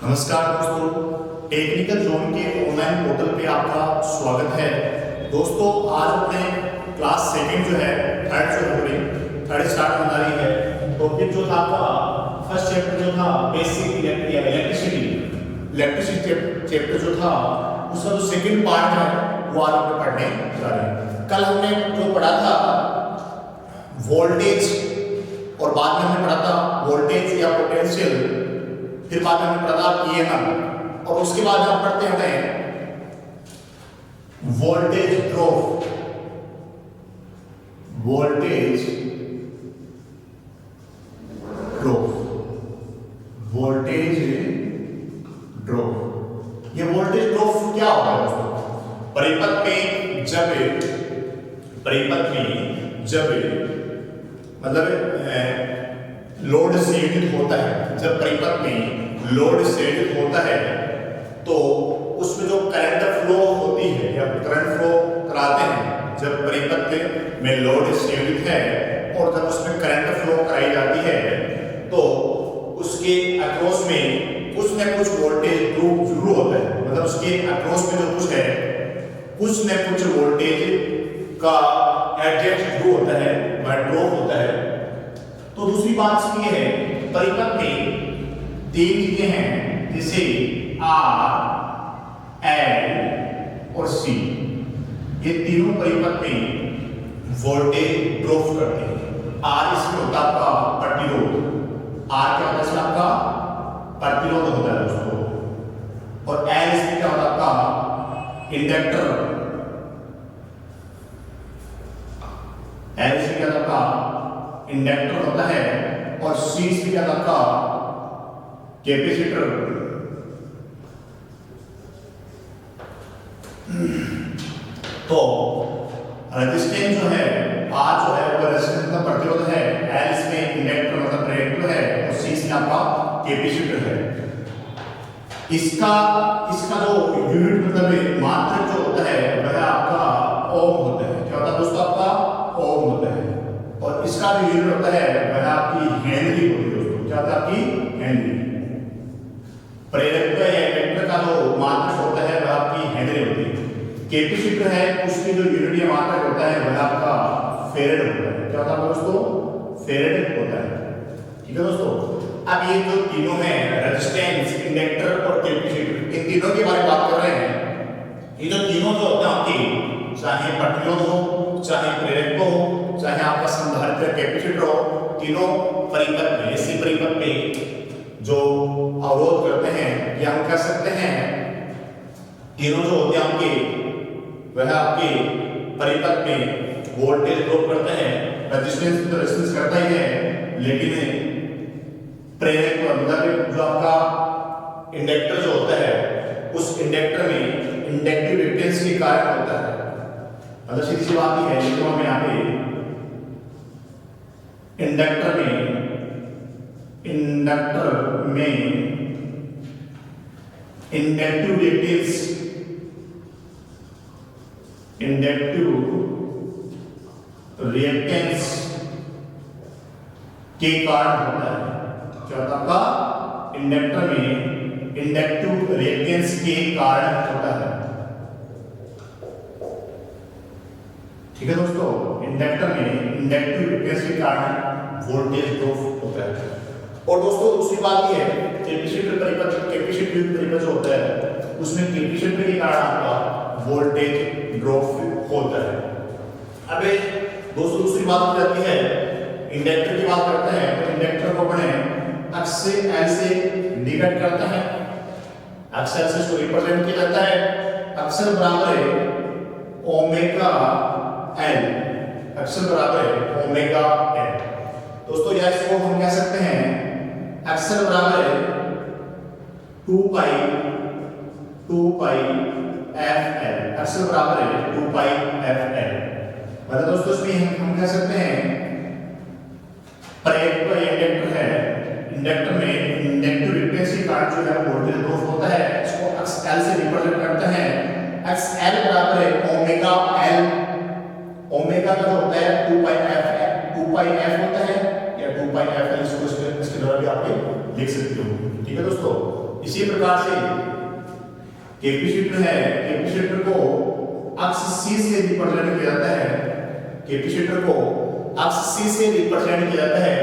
नमस्कार दोस्तों, technical zone के ऑनलाइन पोर्टल पे आपका स्वागत है। दोस्तों आज अपने क्लास सेकंड जो है थर्ड स्टार्ट होने वाली है। टॉपिक जो था आपका फर्स्ट चैप्टर जो था बेसिक इलेक्ट्रिसिटी चैप्टर जो था उसका जो सेकंड पार्ट है वो आज हम पढ़ने जा रहे हैं। कल हमने जो पढ़ा था वोल्टेज और बाद में हमने पढ़ा था वोल्टेज या पोटेंशियल, फिर बाद में हमने पढ़ा था ईएमएफ और उसके बाद हम पढ़ते हैं वोल्टेज ड्रॉप। वोल्टेज ड्रॉप ये वोल्टेज ड्रॉप क्या होता है दोस्तों? परिपथ में जब मतलब लोड संयोजित होता है, जब परिपथ में लोड संयोजित होता है तो उसमें जो करंट फ्लो होती है या करंट फ्लो कराते हैं, जब परिपथ में लोड संयोजित है और जब उसमें करंट फ्लो कराई जाती है तो उसके अक्रॉस में कुछ न कुछ वोल्टेज ड्रॉप जरूर होता है। मतलब उसके अक्रॉस में जो कुछ है कुछ न कुछ वोल्टेज का एडजस्ट ड्रॉप होता है, ड्रॉप होता है। तो दूसरी बात ये है परिपथ में तीन चीजें हैं जैसे आर, एल और सी। ये तीनों परिपथ में वोल्टेज ड्रॉप करते हैं। आर इसमें होता है आपका प्रतिरोध, आर क्या होता है इसमें आपका प्रतिरोध होता है दोस्तों। और एल इसमें क्या होता है आपका इंडक्टर, एल इसमें क्या होता है इंडक्टर होता है और सी इसमें क्या होता है कैपेसिटर। तो रेजिस्टेंस जो है आर जो है वो रेजिस्टेंस का प्रतिरोध है, एल इसमें इंडक्टर मतलब रिएक्टर है और सी इसमें आपका कैपेसिटर है। इसका जो यूनिट मतलब मात्रक जो होता है वह आपका ओम होता है। क्या होता है दोस्तों? आपका ओम होता है। और इसका जो यूनिट होता है वह आपकी हेनरी होती है दोस्तों। क्या होता है? आपकी हेनरी। प्रेरक या इंडक्टर का जो मात्रक होता है वह आपकी हेनरी होती है। कैपेसिटर है उसकी जो यूनिट या मात्रक होता है वह आपका फेरेड होता है। क्या होता है दोस्तों? फेरेड होता है। ठीक है दोस्तों, अब ये जो तीनों हैं रेजिस्टेंस, इंडक्टर और कैपेसिटर, इन तीनों के बारे में बात कर रहे हैं। ये जो तीनों जो होते हैं आपके, चाहे प्रतिरोध हो, चाहे प्रेरक हो, चाहे आपका संधारित्र कैपेसिटर हो, तीनों परिपथ में इसी परिपथ में जो अवरोध करते हैं या हम कह सकते हैं तीनों जो होते हैं आपके वह आपके परिपथ में वोल्टेज ड्रॉप करते हैं। रेजिस्टेंस तो रेजिस्टेंस करता ही है, लेकिन प्रेरक मतलब जो आपका इंडक्टर जो होता है उस इंडक्टर में इंडक्टिव रिएक्टेंस के कारण होता है। मतलब सीधी सी बात ही है, तो हम यहाँ पे इंडक्टर में इंडक्टिव रिएक्टेंस के कारण होता है। क्या होता है आपका? इंडक्टर में इंडक्टिव रिएक्टेंस के कारण होता है। ठीक है दोस्तों, इंडक्टर में इंडक्टिव रिएक्टेंस के कारण वोल्टेज ड्रॉप होता है। और दोस्तों दूसरी बात ये है कैपेसिटर परिपथ जो होता है उसमें कैपेसिटर के कारण आपका वोल्टेज ड्रॉप होता है। अब दोस्तों दूसरी बात हो जाती है इंडक्टर की बात करते हैं तो इंडक्टर को अपने अक्ष से एल से डिवाइड करता है। अक्सर से इसको रिप्रेजेंट किया जाता है, अक्सर बराबर है ओमेगा एल, अक्सर बराबर है ओमेगा एल। दोस्तों या इसको हम कह सकते हैं अक्सर बराबर है 2 पाई एफ एल, अक्सर बराबर है 2 पाई एफ एल। मतलब दोस्तों इसमें हम कह सकते हैं प्रेरक इंडक्टर है, इंडक्टर में इंडक्टिव रिएक्टेंस के कारण जो है वोल्टेज ड्रॉप होता है। इसको अक्स एल से रिप्रेजेंट करते हैं। अक्स एल बराबर है ओमेगा एल, ओमेगा का जो होता है 2 पाई एफ होता है या 2 पाई एफ एल, इसके द्वारा भी आप लिख सकते हो। ठीक है दोस्तों, इसी प्रकार से कैपेसिटर है, कैपेसिटर को अक्ष C से रिप्रेजेंट किया जाता है, कैपेसिटर को अक्ष C से रिप्रेजेंट किया जाता है।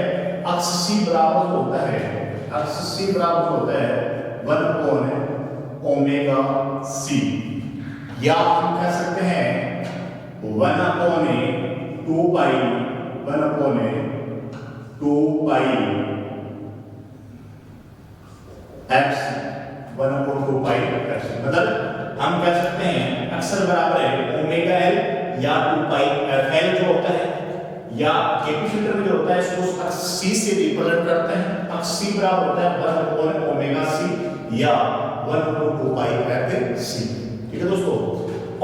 अक्ष C बराबर होता है, अक्ष C बराबर होता है 1 ओमेगा C, या हम कह सकते हैं 1/2 पाई 1/2 पाई x 1/2 पाई x, मतलब हम कह सकते हैं अक्सर बराबर है ओमेगा l या 2 पाई l जो होता है, या कैपेसिटर में जो होता है इसको अक्ष C से रिप्रेजेंट करते हैं। अक्ष C बराबर होता है 1 ओमेगा C या 1/2 पाई x। ठीक है दोस्तों,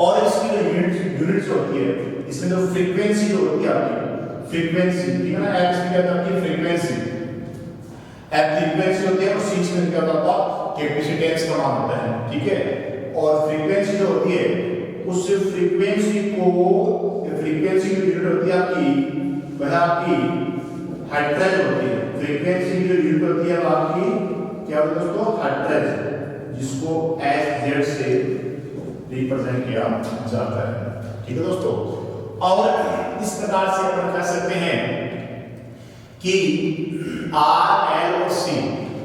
और इसकी जो यूनिट्स होती है, इसमें जो फ्रीक्वेंसी जो होती है आपकी फ्रीक्वेंसी, ठीक है ना, f की क्या होती है फ्रीक्वेंसी, f फ्रीक्वेंसी होती है और c इसमें क्या होता है कैपेसिटेंस का मान होता है। ठीक है, और फ्रीक्वेंसी जो होती है उस फ्रीक्वेंसी को, फ्रीक्वेंसी की यूनिट होती है आपकी, वह आपकी हर्ट्ज होती है। फ्रीक्वेंसी की जो यूनिट होती है वो आपकी क्या होती है दोस्तों हर्ट्ज, जिसको Hz से रिप्रेजेंट किया जाता है। ठीक है दोस्तों, और इस प्रकार से अपन कह सकते हैं कि R, L और C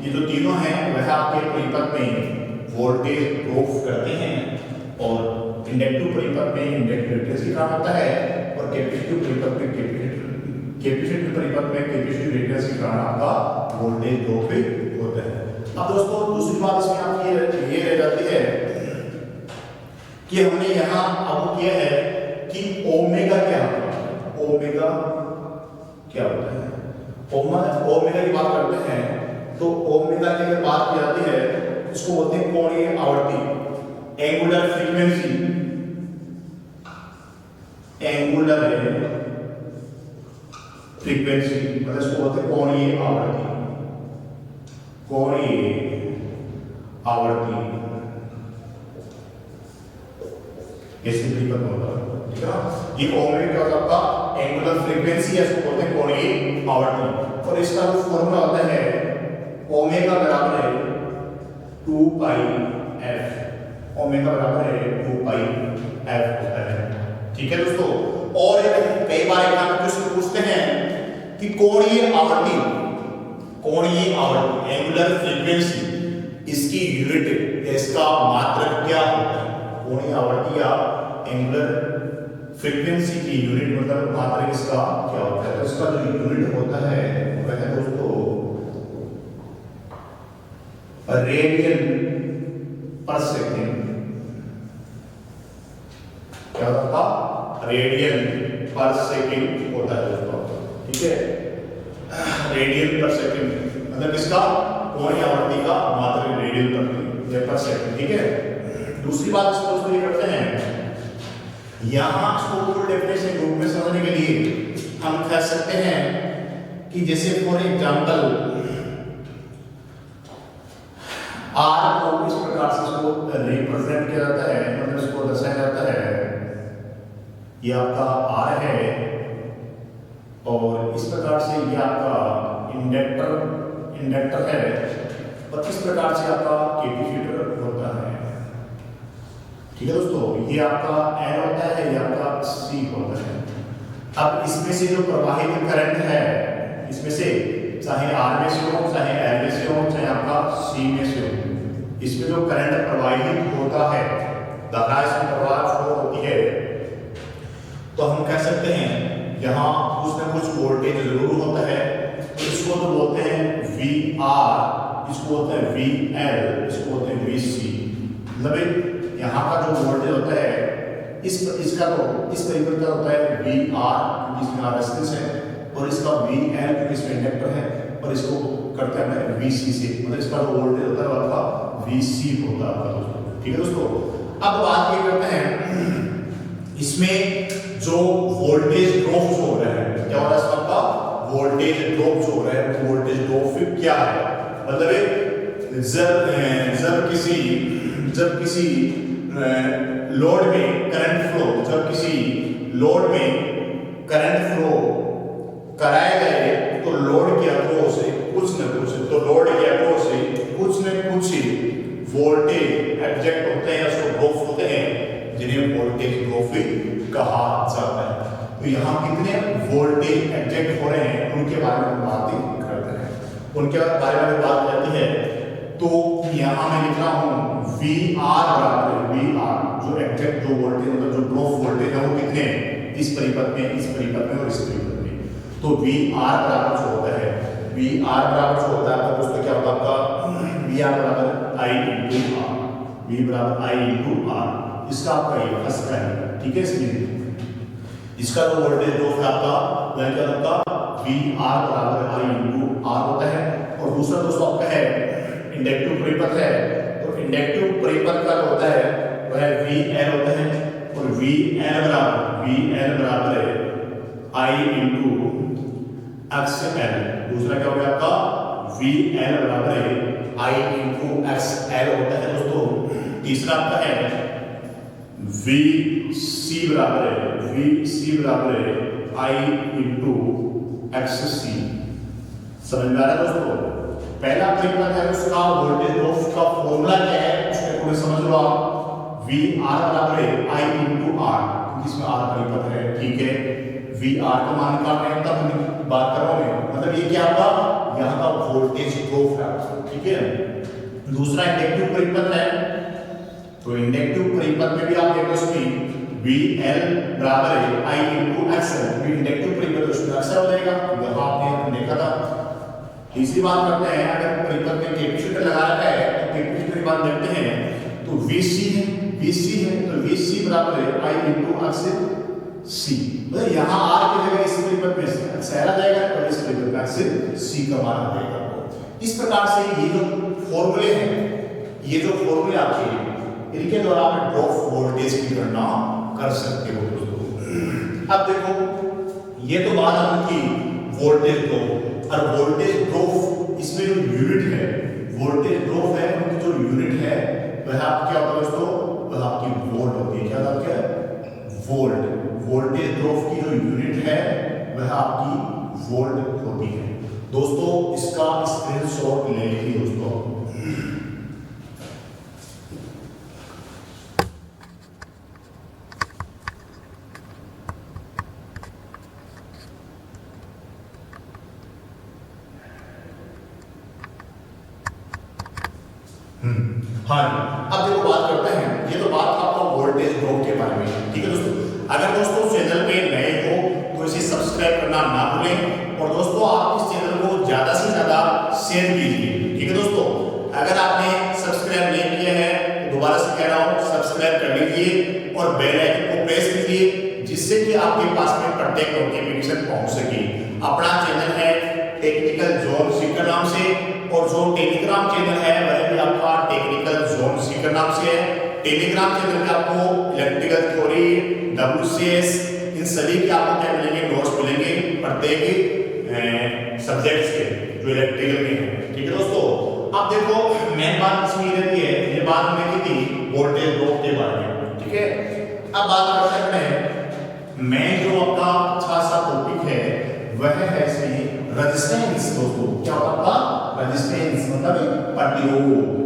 ये जो तीनों हैं वह आपके परिपथ में वोल्टेज ड्रॉप करते हैं, और इंडक्टिव परिपथ में इंडक्टिविटी का काम होता है, और कैपेसिटिव परिपथ में कैपेसिटिव परिपथ में कैपेसिटिव रेडियस के कारण आपका वोल्टेज ड्रॉप होता है। अब दोस्तों दूसरी बात इसमें आपकी ये रह जाती है कि हमने यहाँ अब किया है कि ओमेगा क्या होता है, ओमेगा क्या होता है, ओमेगा की बात करते हैं तो ओमेगा की अगर बात की जाती है इसको बोलते हैं कोणीय आवर्ती, एंगुलर फ्रीक्वेंसी, एंगुलर फ्रीक्वेंसी मतलब इसको बोलते हैं कोणीय आवर्ती, कोणीय आवर्ती इसकी परिपथ होता है। ठीक है ना, ये ओमेगा क्या होता है आपका एंगुलर फ्रीक्वेंसी है, इसको बोलते हैं कोणीय आवर्ती, और इसका जो फॉर्मूला होता है ओमेगा बराबर है 2 पाई f, ओमेगा बराबर है 2 पाई f होता है। ठीक है दोस्तों, और कई बार एग्जाम में क्वेश्चन पूछते हैं कि कोणीय आवर्ती, कोणीय आवर्ती एंगुलर फ्रीक्वेंसी, इसकी यूनिट या इसका मात्रक क्या होता है, कोणीय आवर्ती या एंगुलर फ्रीक्वेंसी की यूनिट मतलब मात्रक इसका क्या होता है, तो इसका जो यूनिट होता है वह है दोस्तों रेडियन पर सेकंड। क्या होता है रेडियन पर सेकंड होता है दोस्तों। ठीक है, रेडियन पर सेकंड मतलब इसका कोणीय आवर्ती का मात्रक रेडियन पर सेकंड। ठीक है, दूसरी बात इसको दोस्तों ये करते हैं, यहां इसको फुल डेफिनेशन रूप में समझने के लिए हम कह सकते हैं कि जैसे फॉर एग्जांपल R को इस प्रकार से इसको रिप्रेजेंट किया जाता है, मतलब इसको दर्शाया जाता है, ये आपका R है, और इस प्रकार से ये आपका इंडक्टर है, और इस प्रकार से आपका कैपेसिटर होता है। ठीक है दोस्तों, ये आपका N होता है, ये आपका C होता है। अब इसमें से जो प्रवाहित करंट है, इसमें से चाहे R में से हो, चाहे L में से हो, चाहे आपका C में से हो, इसमें जो करंट प्रवाहित होता है, धारा इसमें प्रवाह फ्लो होती है, तो हम कह सकते हैं यहाँ कुछ ना कुछ वोल्टेज जरूर होता है, तो इसको तो बोलते हैं VR, इसको बोलते हैं VL, इसको बोलते हैं VC। मतलब यहाँ का जो वोल्टेज होता है इसका तो इस परिपथ का होता है VR क्योंकि इसमें रेजिस्टेंस है, और इसका VL क्योंकि इसमें इंडक्टर है, और इसको करते हैं VC से, मतलब इसका जो वोल्टेज होता है वो आपका VC होता है आपका दोस्तों। ठीक है दोस्तों, अब बात ये करते हैं इसमें जो वोल्टेज ड्रॉप जो हो रहा है, क्या हो रहा है आपका वोल्टेज ड्रॉप जो हो रहा है, तो वोल्टेज ड्रॉप क्या है, मतलब जब किसी लोड में करंट फ्लो, जब किसी लोड में करंट फ्लो कराया जाए तो लोड के अक्रॉस से कुछ न कुछ, तो लोड के अक्रॉस से कुछ न कुछ वोल्टेज एब्जेक्ट होते हैं, उसको ड्रॉप होते हैं, जिन्हें वोल्टेज ड्रॉप कहा जाता है। तो यहाँ कितने वोल्टेज एब्जेक्ट हो रहे हैं उनके बारे में बात करते हैं, उनके बारे में बात करती है। तो यहाँ मैं लिख रहा हूँ वी आर बराबर वी आर, जो एग्जैक्ट जो वोल्टेज मतलब जो ड्रॉप वोल्टेज है वो कितने हैं, इस परिपथ में, इस परिपथ में और इस परिपथ में। तो वी आर बराबर जो होता है, वी आर बराबर जो होता है तो दोस्तों क्या होगा आपका, वी आर बराबर आई इंटू आर, वी बराबर आई इंटू आर, इसका आपका ये फर्स्ट है, ठीक है। इसमें इसका जो वोल्टेज ड्रॉप है आपका वह क्या होगा, वी आर बराबर आई इंटू आर होता है। और दूसरा दोस्तों आपका है इंडक्टिव परिपथ है, तो इंडक्टिव परिपथ का जो होता है वह वी एल होता है, और वी एल बराबर है आई इंटू एक्स एल। दूसरा क्या हो गया आपका, वी एल बराबर है आई इंटू एक्स एल होता है दोस्तों। तीसरा आपका है वी सी बराबर है आई इंटू एक्स सी। समझ में आ रहा है दोस्तों। पहला परिपथ है उसका वोल्टेज ड्रॉप का फॉर्मूला क्या है उसको पूरे समझ लो आप। वी आर बराबर है आई इंटू आर, जिसमें आर परिपथ है, ठीक है। वी आर का मान निकाल रहे हैं तब हम बात कर रहे हैं, मतलब ये क्या होगा, यहाँ का वोल्टेज ड्रॉप है, ठीक है। दूसरा इंडक्टिव परिपथ है, तो इंडक्टिव परिपथ में भी आप देखो इसमें वी एल बराबर है आई इंटू एक्स एल, इंडक्टिव परिपथ उसमें एक्स हो जाएगा, यहाँ आपने देखा था। तीसरी बात करते हैं, अगर परिपथ में कैपेसिटर लगा रखा है तो कैपेसिटर की बात देखते हैं, तो VC है तो VC बराबर है I इंटू एक्स सी। मतलब यहाँ R की जगह इस परिपथ में एक्स आ जाएगा और इस परिपथ में एक्स सी का मान आ जाएगा। इस प्रकार से ये जो फॉर्मूले हैं, ये जो फॉर्मूले आपके, इनके द्वारा आप ड्रॉप वोल्टेज की गणना कर सकते हो दोस्तों। अब देखो ये तो बात आपकी वोल्टेज ड्रॉप, और वोल्टेज ड्रॉप इसमें जो यूनिट है, वोल्टेज ड्रॉप है उनकी जो यूनिट है वह आप क्या होता है दोस्तों, वह आपकी वोल्ट होती है। क्या होता है, वोल्ट। वोल्टेज ड्रॉप की जो यूनिट है वह आपकी वोल्ट होती है दोस्तों। इसका स्क्रीनशॉट ले लीजिए दोस्तों। हाँ, अब देखो बात करते हैं, ये तो बात आपका वोल्टेज ड्रॉप के बारे में, ठीक है दोस्तों। अगर दोस्तों चैनल पे नए हो तो इसे सब्सक्राइब करना ना भूलें, और दोस्तों आप इस चैनल को ज्यादा से ज्यादा शेयर कीजिए, ठीक है दोस्तों। अगर आपने सब्सक्राइब नहीं किया है तो दोबारा से कह रहा हूँ सब्सक्राइब कर लीजिए और बेल आइकन को प्रेस कीजिए, जिससे कि आपके पास में प्रत्येक नोटिफिकेशन पहुंच सके। अपना चैनल है टेक्निकल जोन सीकर नाम से, और जो टेलीग्राम चैनल है वह भी आपका टेक्निकल जोन सीकर नाम से है। टेलीग्राम चैनल पे आपको इलेक्ट्रिकल थ्योरी, WCS, इन सभी के आपको क्या मिलेंगे, नोट्स मिलेंगे प्रत्येक सब्जेक्ट्स के जो इलेक्ट्रिकल में है, ठीक है दोस्तों। अब देखो मेन बात इसमें ये रहती है, ये बात हमने की थी वोल्टेज ड्रॉप के बारे में, ठीक है। अब बात करते हैं मेन जो आपका अच्छा सा टॉपिक है वह है इसमें रेजिस्टेंस दोस्तों। क्या होता है रेजिस्टेंस, मतलब प्रतिरोध।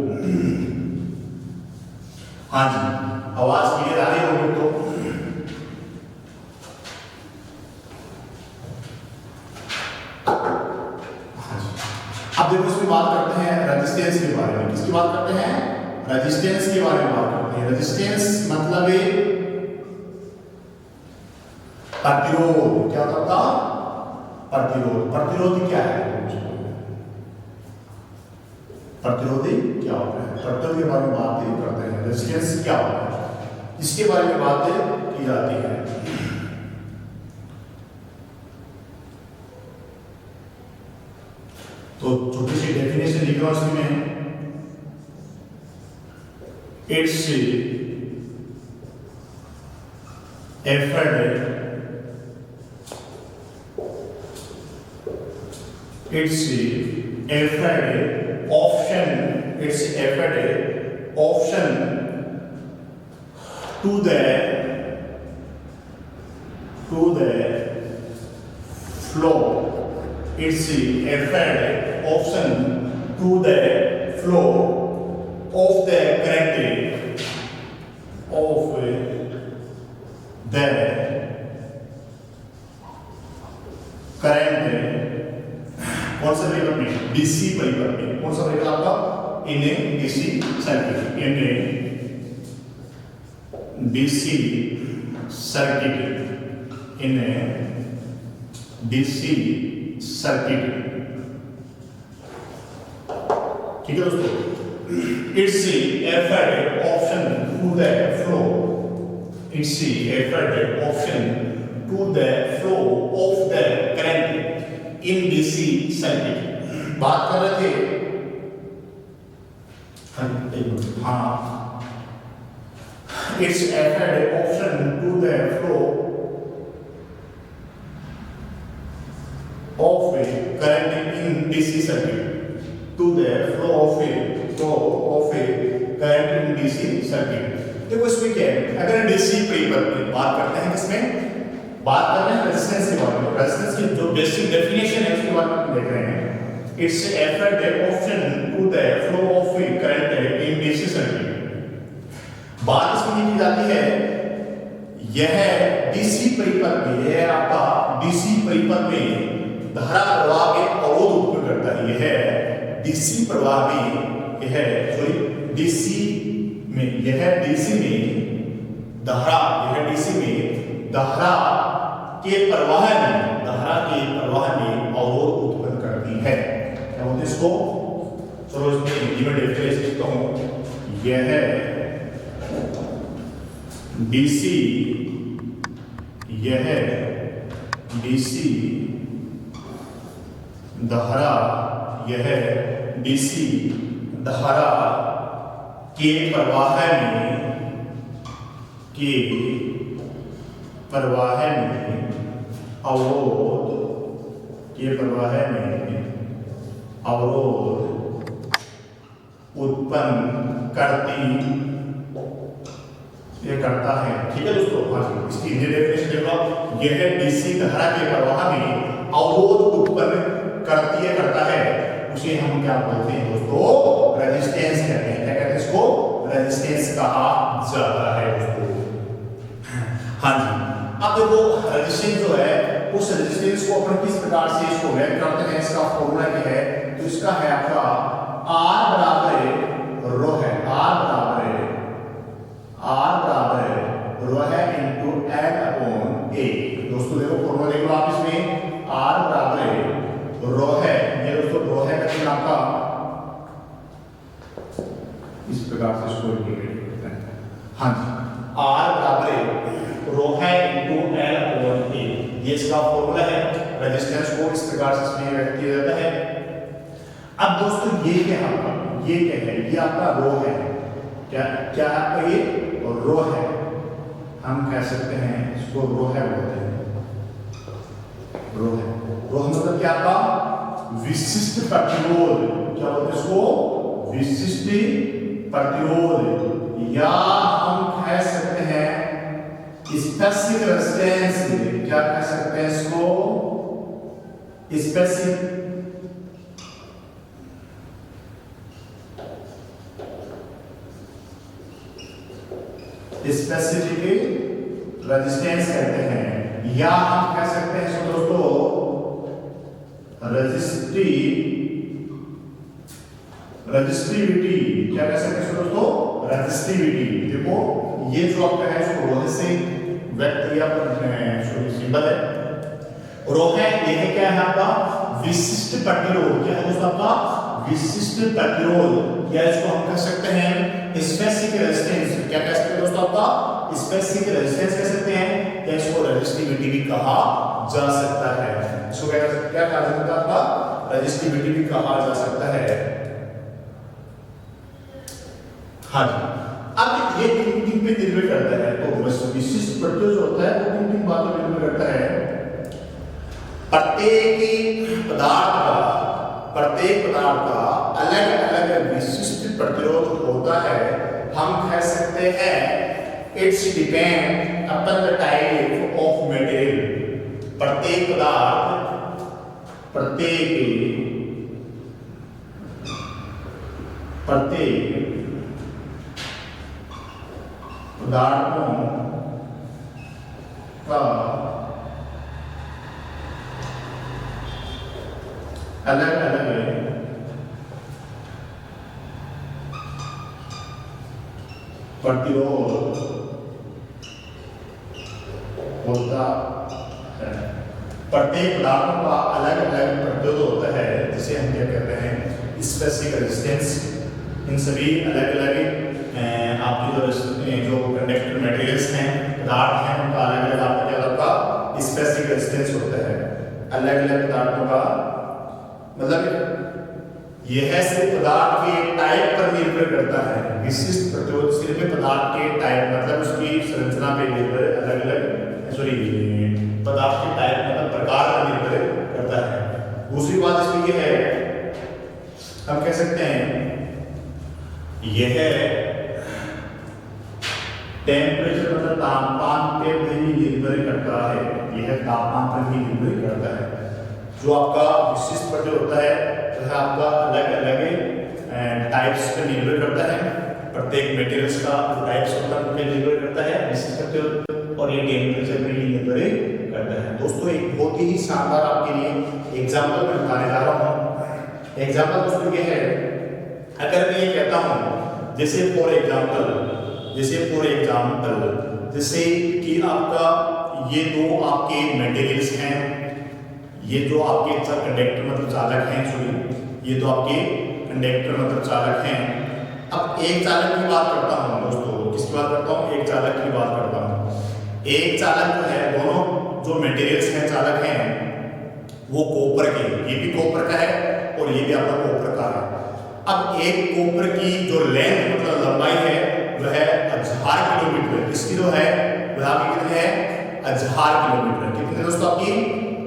हाँ जी, आवाज क्लियर आ रही होगी तो। हाँ जी, अब देखो इसमें बात करते हैं रेजिस्टेंस के बारे में। किसकी बात करते हैं, रेजिस्टेंस के बारे में बात करते हैं। रेजिस्टेंस मतलब प्रतिरोध। क्या होता है प्रतिरोध। प्रतिरोध क्या है, प्रतिरोधी क्या होता है, प्रतिरोध के बारे में बात करते हैं। रेजिस्टेंस क्या होता है, इसके बारे में बातें की जाती है। तो छोटी सी डेफिनेशन लिख रहा हूं इसमें, it's effort its effort option to the flow. Its effort option to the flow of the current of the current कौन सा परिपथ में, डीसी परिपथ में, कौन सा परिपथ आपका, in a DC circuit, in a DC circuit, in a DC circuit. ठीक है दोस्तों, it's effort option to the flow, it's effort option to the flow of the current in DC circuit. बात कर रहे थे, हाँ, it's effort option to the flow of current in DC circuit, to the flow of a current in DC circuit। देखो इसमें क्या है, अगर डीसी परिपथ में बात करते हैं, किसमें बात कर रहे हैं, रेजिस्टेंस के बारे में। रेजिस्टेंस की जो बेसिक डेफिनेशन है उसके बारे में देख रहे हैं। It's effort option to the flow of a current in DC circuit. बात इसमें की जाती है, यह डीसी परिपथ में, यह आपका डीसी परिपथ में धारा प्रवाह के अवरोध उत्पन्न करता है। यह डीसी प्रवाह में, यह सॉरी डीसी में, यह डीसी में धारा, यह डीसी में धारा के प्रवाह में, धारा के प्रवाह में अवरोध उत्पन्न करती है। क्या बोलते हैं इसको, चलो इसमें हिंदी में डिफरेंस लिखता हूं। यह डीसी, यह डीसी धारा, यह डीसी धारा के प्रवाह में, के प्रवाह में अवरोध, के प्रवाह में अवरोध उत्पन्न करती, ये करता है। ठीक है दोस्तों, हाँ, इसकी हिंदी डेफिनेशन देखो, यह डीसी धारा के प्रवाह में अवरोध उत्पन्न करती है, करता है, उसे हम क्या बोलते हैं दोस्तों, रेजिस्टेंस कहते हैं। क्या कहते हैं इसको, रेजिस्टेंस कहा जाता है दोस्तों। हाँ जी, अब देखो रेजिस्टेंस जो है, उस रेजिस्टेंस को अपन किस प्रकार से इसको व्यक्त करते हैं, इसका फॉर्मूला क्या है, तो इसका है आपका R बराबर रो है, R बराबर रो है इनटू L अपॉन A। दोस्तों देखो फॉर्मूला देख लो आप, इसमें R बराबर रो है, ये दोस्तों रो है का आपका इस प्रकार से इसको इंटीग्रेट करते हैं। हाँ जी, R बराबर रो है इनटू L अपॉन A, ये इसका फॉर्मूला है। रेजिस्टेंस को इस प्रकार से इसमें व्यक्त किया जाता है। अब दोस्तों ये क्या है आपका, ये क्या है, ये आपका रो है, क्या क्या आपका ये रो है, हम कह सकते हैं इसको रो है बोलते हैं। रो है, रो मतलब क्या आपका विशिष्ट प्रतिरोध, क्या बोलते हैं इसको, विशिष्ट प्रतिरोध, या हम कह सकते हैं स्पेसिफिक रेजिस्टेंस। क्या कह सकते हैं इसको, स्पेसिफिक रेजिस्टेंस कहते हैं, या हम कह सकते हैं इसको दोस्तों रजिस्टिविटी। क्या कह सकते हैं इसको दोस्तों, रजिस्टिविटी। देखो ये जो आपका है इसको रोहे से व्यक्त किया सिंबल है, रोहे, यह क्या है आपका विशिष्ट प्रतिरोध। क्या है दोस्तों आपका विशिष्ट प्रतिरोध, या इसको हम कह सकते हैं स्पेसिफिक रेजिस्टेंस। क्या कह सकते हैं दोस्तों आपका स्पेसिफिक रेजिस्टेंस कह सकते हैं, या इसको रेजिस्टिविटी भी कहा जा सकता है। इसको क्या कहा जा सकता है आपका, रेजिस्टिविटी भी कहा जा सकता है। हाँ जी, अब ये किन पे निर्भर करता है, तो बस विशिष्ट प्रतिरोध जो होता है वो किन बातों पर निर्भर करता है। प्रत्येक पदार्थ का अलग अलग विशिष्ट प्रतिरोध होता है। हम कह सकते हैं it's depend upon the type of material. प्रत्येक प्रत्येक पदार्थों का अलग अलग प्रतिरोध होता है। प्रत्येक पदार्थों का अलग अलग प्रतिरोध होता है, जिसे हम क्या कहते हैं, स्पेसिफिक रेजिस्टेंस। इन सभी अलग अलग आपकी जो कंडक्टर मटेरियल्स हैं, पदार्थ हैं, उनका अलग अलग आपका क्या होगा, स्पेसिफिक रेजिस्टेंस होता है। अलग अलग पदार्थों का मतलब यह सिर्फ पदार्थ के टाइप पर निर्भर करता है। विशिष्ट प्रतिरोध सिर्फ पदार्थ के टाइप मतलब उसकी संरचना पे निर्भर अलग अलग पदार्थ के टाइप मतलब प्रकार पर निर्भर करता है। दूसरी बात इसमें यह है, हम कह सकते हैं यह टेम्परेचर मतलब तापमान पे भी निर्भर करता है। यह तापमान पर भी निर्भर करता है। जो आपका विशिष्ट प्रतिरोध होता है वह आपका अलग अलग टाइप्स पे निर्भर करता है। प्रत्येक मटेरियल्स का टाइप्स होता है उन पे निर्भर करता है विशिष्ट प्रतिरोध, और ये टेम्परेचर पे भी निर्भर करता है। दोस्तों एक बहुत ही शानदार आपके लिए एग्जांपल मैं बताने जा रहा हूँ। एग्जांपल दोस्तों ये है, अगर मैं ये कहता हूँ जैसे फॉर एग्जांपल जैसे कि आपका ये दो आपके मटेरियल्स हैं, ये जो आपके कंडक्टर मतलब चालक हैं, सॉरी ये तो आपके कंडक्टर मतलब चालक हैं। अब एक चालक की बात करता हूँ दोस्तों, किसकी बात करता हूँ, एक चालक की बात करता हूँ। एक चालक जो है, दोनों जो मटेरियल्स हैं चालक हैं वो कॉपर के, ये भी कॉपर का है और ये भी आपका कॉपर का है। अब एक कॉपर की जो लेंथ मतलब लंबाई है वह है 1000 किलोमीटर। इसकी जो है वह आपकी कितनी है, 1000 किलोमीटर। कितने दोस्तों आपकी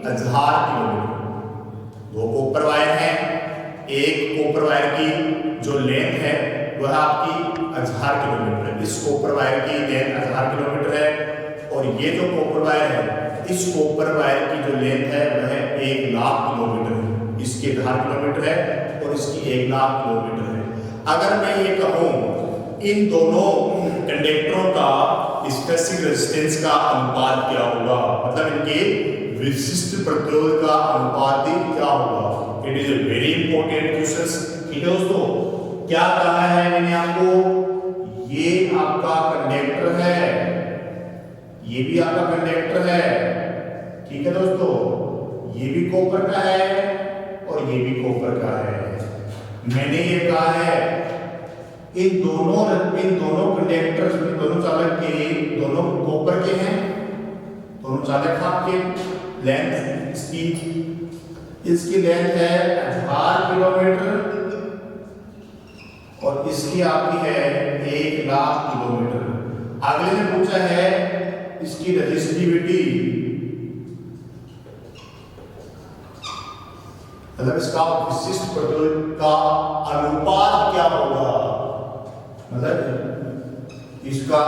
1000 किलोमीटर। दो कॉपर वायर हैं, एक कॉपर वायर की जो लेंथ है वह आपकी 1000 किलोमीटर है। इस कॉपर वायर की लेंथ 1000 किलोमीटर है और ये जो कॉपर वायर है, इस कॉपर वायर की जो लेंथ है वह 1,00,000 किलोमीटर है। इसकी 1000 किलोमीटर है और इसकी 1,00,000 किलोमीटर है। अगर मैं ये कहूँ इन दोनों कंडक्टरों का स्पेसिफिक रेजिस्टेंस का अनुपात क्या होगा, मतलब इनके विशिष्ट प्रतिरोध का अनुपात क्या होगा। It is a very important question. ठीक है दोस्तों, क्या कहा है मैंने आपको, ये आपका कंडक्टर है, ये भी आपका कंडक्टर है। ठीक है दोस्तों, ये भी कॉपर का है और ये भी कॉपर का है। मैंने ये कहा है इन दोनों कंडक्टर, दोनों चालक के, दोनों कॉपर के हैं, दोनों चालक आपके लेंथ इसकी लेंथ है 1000 किलोमीटर और इसकी आपकी है 1,00,000 किलोमीटर। अगले ने पूछा है इसकी रेजिस्टिविटी, मतलब इसका विशिष्ट प्रतिरोध का अनुपात क्या होगा, मतलब इसका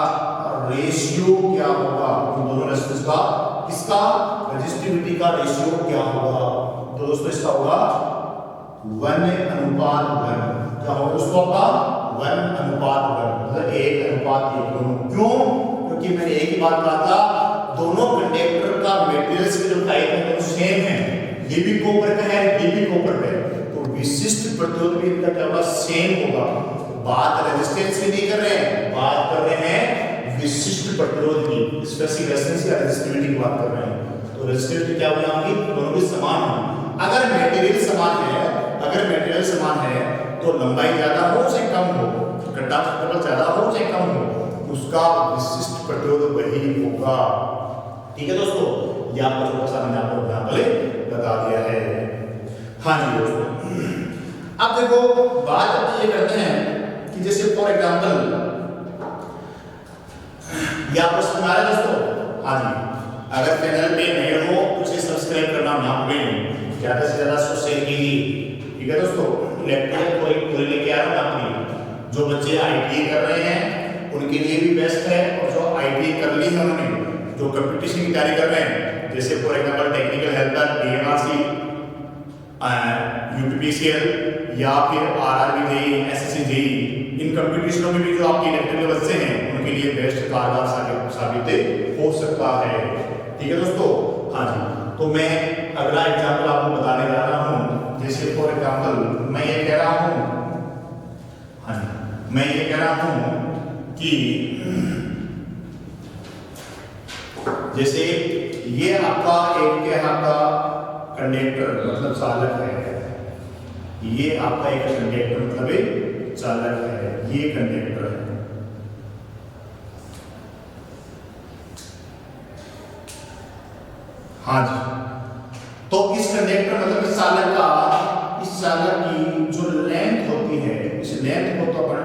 रेशियो क्या होगा, उन दोनों रेजिस्टेंस का, इसका रेजिस्टिविटी का रेशियो क्या होगा। तो दोस्तों इसका होगा 1:1। क्या होगा दोस्तों आपका 1:1, मतलब 1:1 दोनों। क्यों? क्योंकि मैंने एक ही बात कहा था, दोनों कंडक्टर का मटेरियल्स के जो टाइप है दोनों सेम है। ये भी कॉपर का है, ये भी कॉपर का है, तो विशिष्ट प्रतिरोध भी इनका क्या होगा, सेम होगा। बात रेजिस्टेंस की नहीं कर रहे हैं, बात कर रहे हैं विशिष्ट प्रतिरोध की, स्पेसिफिक रेजिस्टेंस या रेजिस्टिविटी की बात कर रहे हैं। तो रेजिस्टिविटी क्या होगी, दोनों भी समान होंगी। अगर मटेरियल समान है तो लंबाई ज्यादा हो चाहे कम हो, गड्ढा क्षेत्रफल ज्यादा हो चाहे कम हो, उसका विशिष्ट प्रतिरोध वही होगा। ठीक है दोस्तों, ये आपको छोटा सा मैंने आपको एग्जांपल बता दिया है। हाँ जी दोस्तों, अब देखो बात ये करते हैं कि जैसे फॉर एग्जांपल ये आपको समझ आ रहा है दोस्तों। हाँ जी, अगर चैनल पे नए हो तो इसे सब्सक्राइब करना ना भूलें, ज्यादा से ज्यादा इसको शेयर कीजिए। ठीक है दोस्तों, लेक्चर कोई लेके आ रहा हूं आपके, जो बच्चे आईटीआई कर रहे हैं उनके लिए भी बेस्ट है, और जो आईटीआई कर ली है उन्होंने, जो कंपटीशन की तैयारी कर रहे हैं, जैसे for example technical helper, DMRC, UPPCL या फिर आरआरबी जेईई, एसएससी जेईई, इन कंपटीशनों में भी जो आपके इलेक्ट्रिकल बच्चे हैं उनके लिए बेस्ट कारगर साबित हो सकता है। ठीक है दोस्तों। हाँ जी, तो मैं अगला एग्जाम्पल आपको बताने जा रहा हूँ। जैसे फॉर एग्जाम्पल मैं ये कह रहा हूँ, हाँ जी, मैं ये कह रहा हूँ कि जैसे ये आपका एक क्या है, आपका कंडक्टर मतलब चालक है, ये आपका एक कंडक्टर मतलब एक चालक है, ये कंडक्टर है। हाँ जी, तो इस कंडक्टर मतलब इस चालक की जो लेंथ होती है, इस लेंथ को तो अपन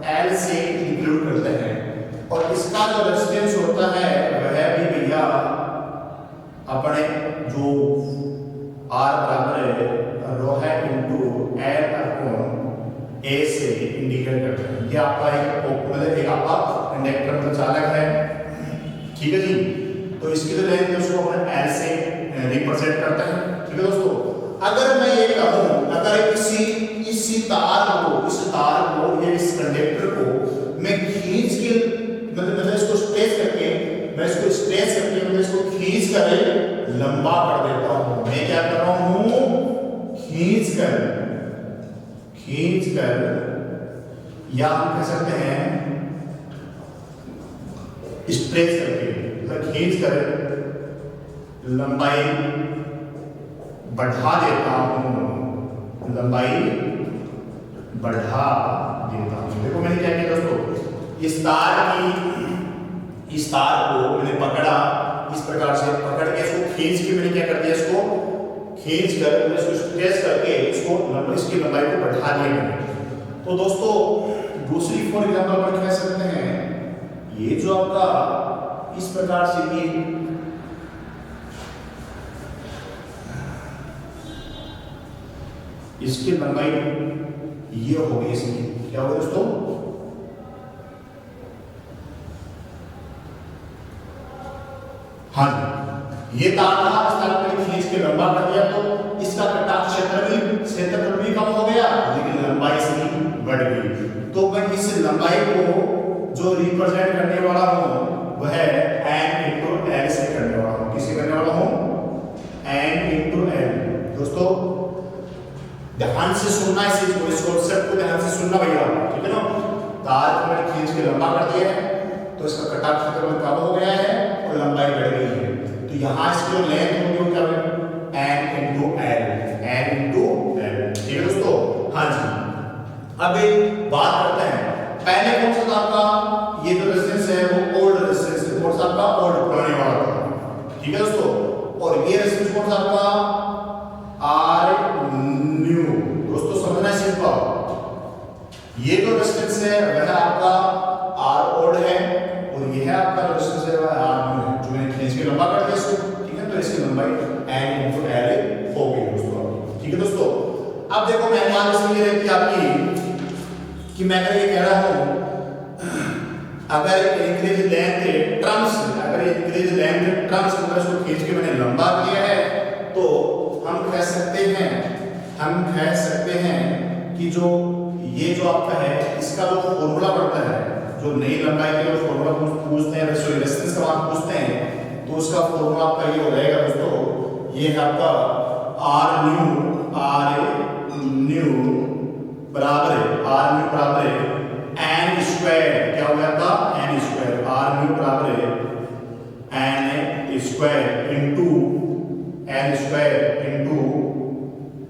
एल से इंक्लूड करते हैं, और इसका जो रेजिस्टेंस होता है वह भी भैया अपने जो आर बराबर है रो है इनटू एल अपॉन ए से इंडिकेट करते हैं। ये आपका मतलब एक आपका कंडक्टर मतलब चालक है। ठीक है जी, तो इसकी जो लेंथ है उसको अपन एल से रिप्रेजेंट करते हैं। ठीक है दोस्तों, अगर मैं ये कहूं, अगर इसी तार को या इस कंडक्टर को मैं खींच के मतलब इसको स्ट्रेच करके मतलब इसको खींच कर लंबा कर देता हूं। मैं क्या कर रहा हूं, खींच कर, या हम कह सकते हैं स्ट्रेच करके, मतलब खींच कर लंबाई बढ़ा देता हूं, देखो मैंने क्या किया दोस्तों, इस तार को मैंने पकड़ा, इस प्रकार से पकड़ के इसको खींच के मैंने क्या कर दिया, इसको खींच कर मैंने इसको स्ट्रेच करके इसकी लंबाई को बढ़ा दिया मैंने। तो दोस्तों दूसरी फॉर एग्जांपल पर कह सकते हैं, ये जो आपका इस प्रकार से ये इसकी लंबाई ये हो गई, इसकी क्या होगा दोस्तों, हाँ जी, ये तार था, इस तार को खींच के लंबा कर दिया तो इसका कटाव क्षेत्रफल भी कम हो गया, लेकिन लंबाई इसकी बढ़ गई। तो मैं इस लंबाई को जो रिप्रेजेंट करने वाला हूं वह n इंटू एल से करने वाला हूं। किसे करने वाला हूं, n इंटू एल। दोस्तों ध्यान से सुनना, इस कॉन्सेप्ट को ध्यान से सुनना भैया, ठीक है ना। तार को मैंने खींच के लंबा कर दिया है तो इसका कटाव क्षेत्रफल कम हो गया है और लंबाई बढ़ गई है। तो यहाँ इसकी जो लेंथ होगी वो क्या होगी, n इंटू एल। ठीक है दोस्तों। हाँ जी, अब बात करते हैं पहले कौन सा था आपका, ये जो रेजिस्टेंस है वो ओल्ड रेजिस्टेंस है, कौन सा आपका ओल्ड पुराने वाला था। ठीक है दोस्तों, और ये रेजिस्टेंस कौन सा आपका आर न्यू। दोस्तों समझना सिंपल, ये जो रेजिस्टेंस है वह आपका आर ओल्ड है और ये है आपका रेजिस्टेंस है वह आर न्यू है, जो मैंने खींच के लंबा कर दिया इसको। ठीक है, तो इसकी लंबाई n इंटू एल हो गई दोस्तों। ठीक है दोस्तों, अब देखो मैं मान इसलिए रहती है आपकी कि मैं अगर ये कह रहा हूं, अगर इंक्रीज लेंथ टर्म्स मतलब इसको खींच के मैंने लंबा किया है, तो हम कह सकते हैं कि जो ये जो आपका है इसका जो फॉर्मूला पड़ता है, जो नई लंबाई के लिए फॉर्मूला पूछते हैं, रेजिस्टेंस का मान पूछते हैं, तो उसका फॉर्मूला आपका ये हो जाएगा दोस्तों, ये है आपका आर न्यू बराबर है n स्क्वायर। क्या हो गया आपका n स्क्वायर, आर न्यू बराबर है n स्क्वायर इंटू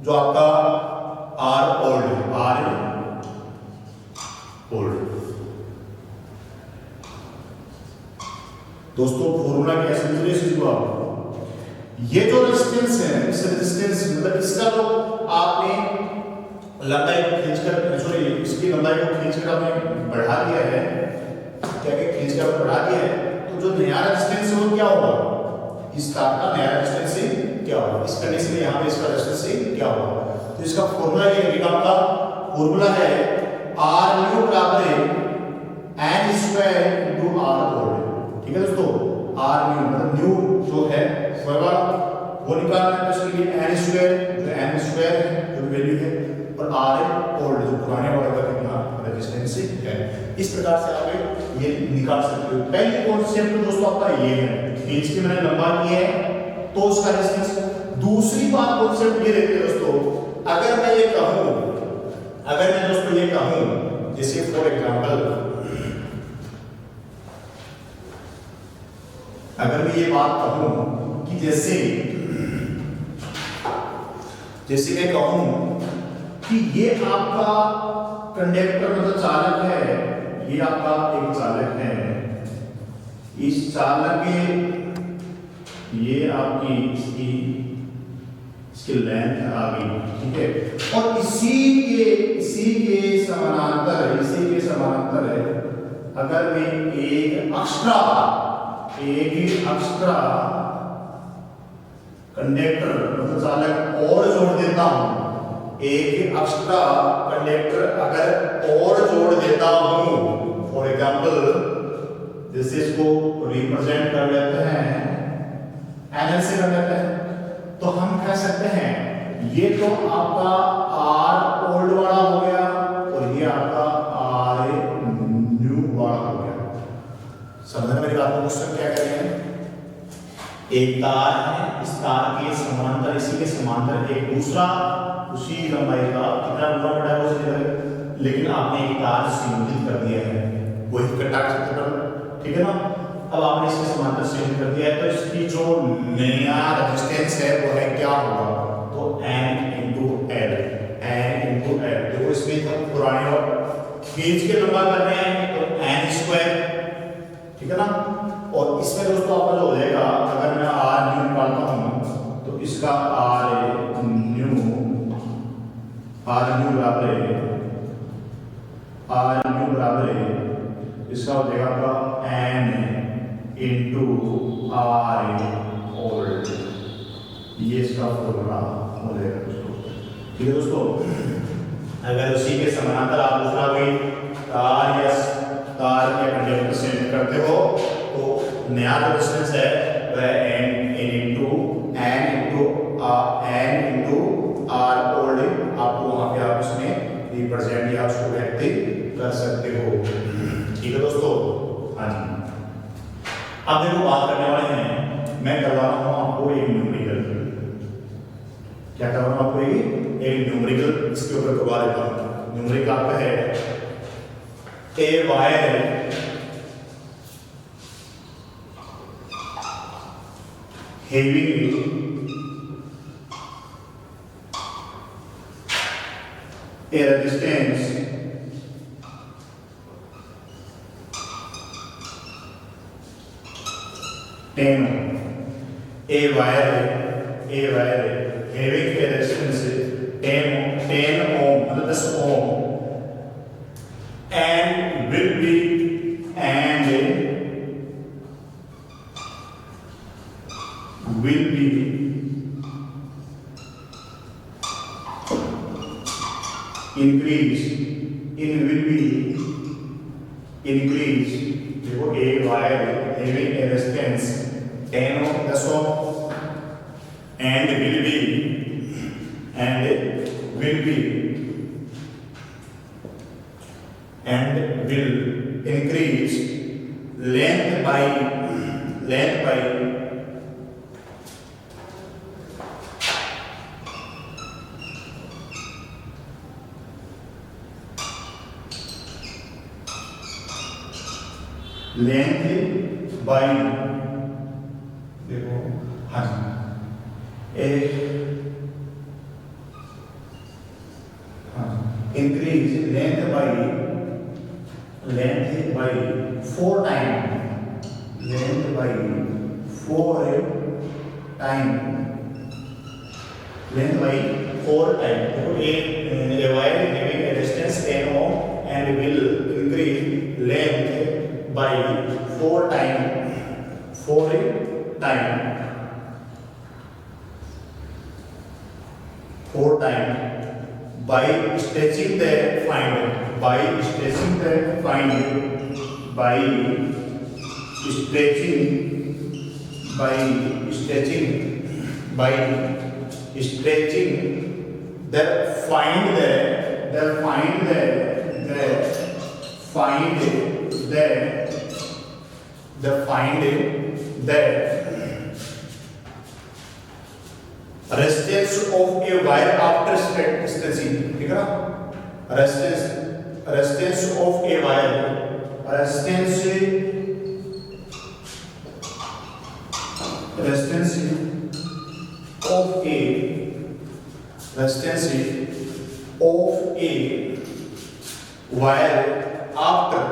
जो आपका आर ओल्ड। दोस्तों फॉर्मूला क्या समझ रहे हैं इसको आप, ये जो रेजिस्टेंस है, इस रेजिस्टेंस मतलब इसका जो आपने लंबाई को खींचकर इसकी लंबाई को खींचकर आपने बढ़ा दिया है, क्या खींचकर बढ़ा दिया है, तो जो नया रेजिस्टेंस है वो क्या होगा, इस तार का नया रेजिस्टेंस से क्या होगा, इस कंडीशन में यहाँ पे इसका रेजिस्टेंस से क्या होगा। तो इसका फॉर्मूला ये लगेगा, आपका फॉर्मूला है आर न्यू बराबर है n square into R old. ठीक है दोस्तों, आर न्यू मतलब न्यू जो है वह वो निकालना है, तो इसके लिए एन स्क्वायर, जो एन स्क्वायर है जो वैल्यू है, और आर है ओल्ड जो पुराने वाले का कितना रेजिस्टेंस है। इस प्रकार से आप ये निकाल सकते हो। पहली कॉन्सेप्ट तो दोस्तों आपका ये है कि इसकी मैंने लंबा किया है तो उसका रेजिस्टेंस। दूसरी बात कॉन्सेप्ट ये रहती है दोस्तों, अगर मैं दोस्तों ये कहूं जैसे फॉर एग्जांपल, अगर मैं ये बात कहूं कि जैसे मैं कहूं कि ये आपका कंडक्टर मतलब चालक है, ये आपका एक चालक है, इस चालक के ये आपकी इसकी लेंथ आ गई, ठीक है, और इसी के समानांतर अगर मैं एक एक्स्ट्रा कंडक्टर मतलब चालक और जोड़ देता हूं, एक एक्स्ट्रा कंडक्टर अगर और जोड़ देता हूं, फॉर एग्जांपल जैसे इसको रिप्रेजेंट कर लेते हैं एनएल से कर लेते हैं, तो हम कह सकते हैं ये तो आपका आर ओल्ड वाला हो गया और ये आपका आर न्यू वाला हो गया। समझना मेरी बात को? क्वेश्चन क्या कह रहे हैं, एक तार है, इस तार के समांतर इसी के समांतर एक दूसरा उसी लंबाई का कितना लंबा पड़ा है उसे, लेकिन आपने एक तार संयोजित कर दिया है, वही कटा क्षेत्रफल, ठीक है ना। अब आपने इसके समांतर संयोजित कर दिया है तो इसकी जो नया रेजिस्टेंस है वो है क्या होगा, तो n into L। देखो इसमें हम पुराने और खींच के लंबा कर रहे हैं तो n स्क्वायर, ठीक है ना। और इसमें दोस्तों आपका जो हो जाएगा, अगर मैं r न्यू निकालता हूं तो इसका r न्यू बराबर है इसका हो जाएगा आपका n into r ओल्ड, ये इसका फॉर्मूला हो जाएगा दोस्तों, ठीक है दोस्तों। अगर उसी के समानांतर आप दूसरा कोई तार या कंडक्टर से करते हो तो नया जो डिस्टेंस है वह n into r ओल्ड आपको वहां पे आप इसमें रिप्रेजेंट या उसको व्यक्त कर सकते हो, ठीक है दोस्तों। हाँ जी, अब देखो बात करने वाले हैं, मैं करवा रहा हूं आपको एक न्यूमेरिकल, क्या कर रहा हूं आपको एक न्यूमेरिकल इसके ऊपर करवा देता हूं। न्यूमेरिकल आपका है a wire having a resistance ten a wire having a resistance 10 ohm मतलब 10 ohm and will be increase देखो a wire having a resistance 10 ohm 10 ohm and will increase length by देखो हाँ increase length by 4 time देखो a wire having a distance 10 ohm and will increase length by 4 time by stretching the find by stretching the find the resistance of a wire after stretching, ठीक है ना? resistance of a wire, resistance of a wire after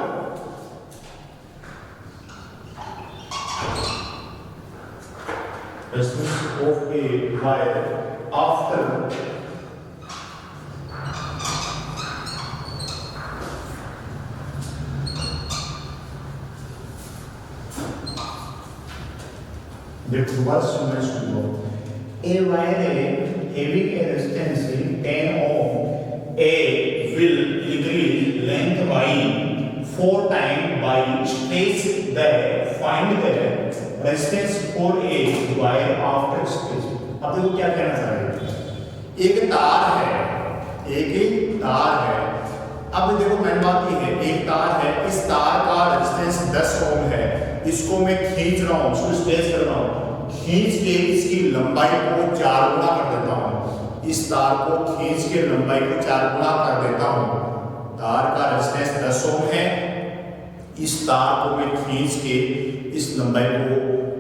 देखो दोबारा सुनना शुरू करो। A wire having a resistance 10 ohm, A will increase length by 4 times by stretch the find the resistance for a wire after stretch। अब देखो क्या कहना चाह रहे हैं, एक तार है। अब देखो मैंने बात की है, एक तार है, इस तार का रेजिस्टेंस 10 ओम है, इसको मैं खींच रहा हूँ, इसको स्ट्रेच कर रहा हूँ, खींच के इसकी लंबाई को 4 गुना कर देता हूँ। इस तार को खींच के लंबाई को 4 गुना कर देता हूँ। तार का रेजिस्टेंस 10 ओम है, इस तार को मैं खींच के इस लंबाई को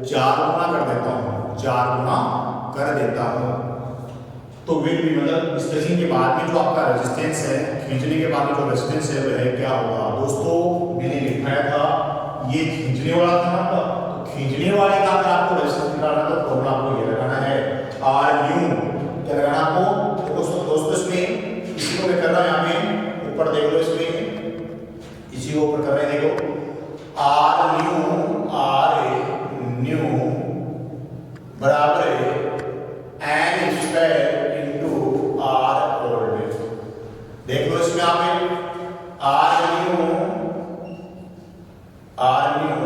4 गुना कर देता हूँ, 4 गुना कर देता हूँ। तो विल भी मतलब स्ट्रेचिंग के बाद में जो आपका रेजिस्टेंस है, खींचने के बाद में जो रेजिस्टेंस है वह क्या होगा दोस्तों, मैंने लिखाया था ये खींचने वाला था ना, तो खींचने वाले का अगर आपको रेजिस्टेंस निकालना तो फॉर्मूला आपको ये लगाना है आर न्यू। क्या लगाना आपको, देखो दोस्तों इसमें इसी को मैं कर रहा हूं, यहाँ पे ऊपर देख लो, इसमें इसी को ऊपर कर रहे हैं, देखो आर न्यू बराबर है N square into R old. देख लो इसमें आप आर न्यू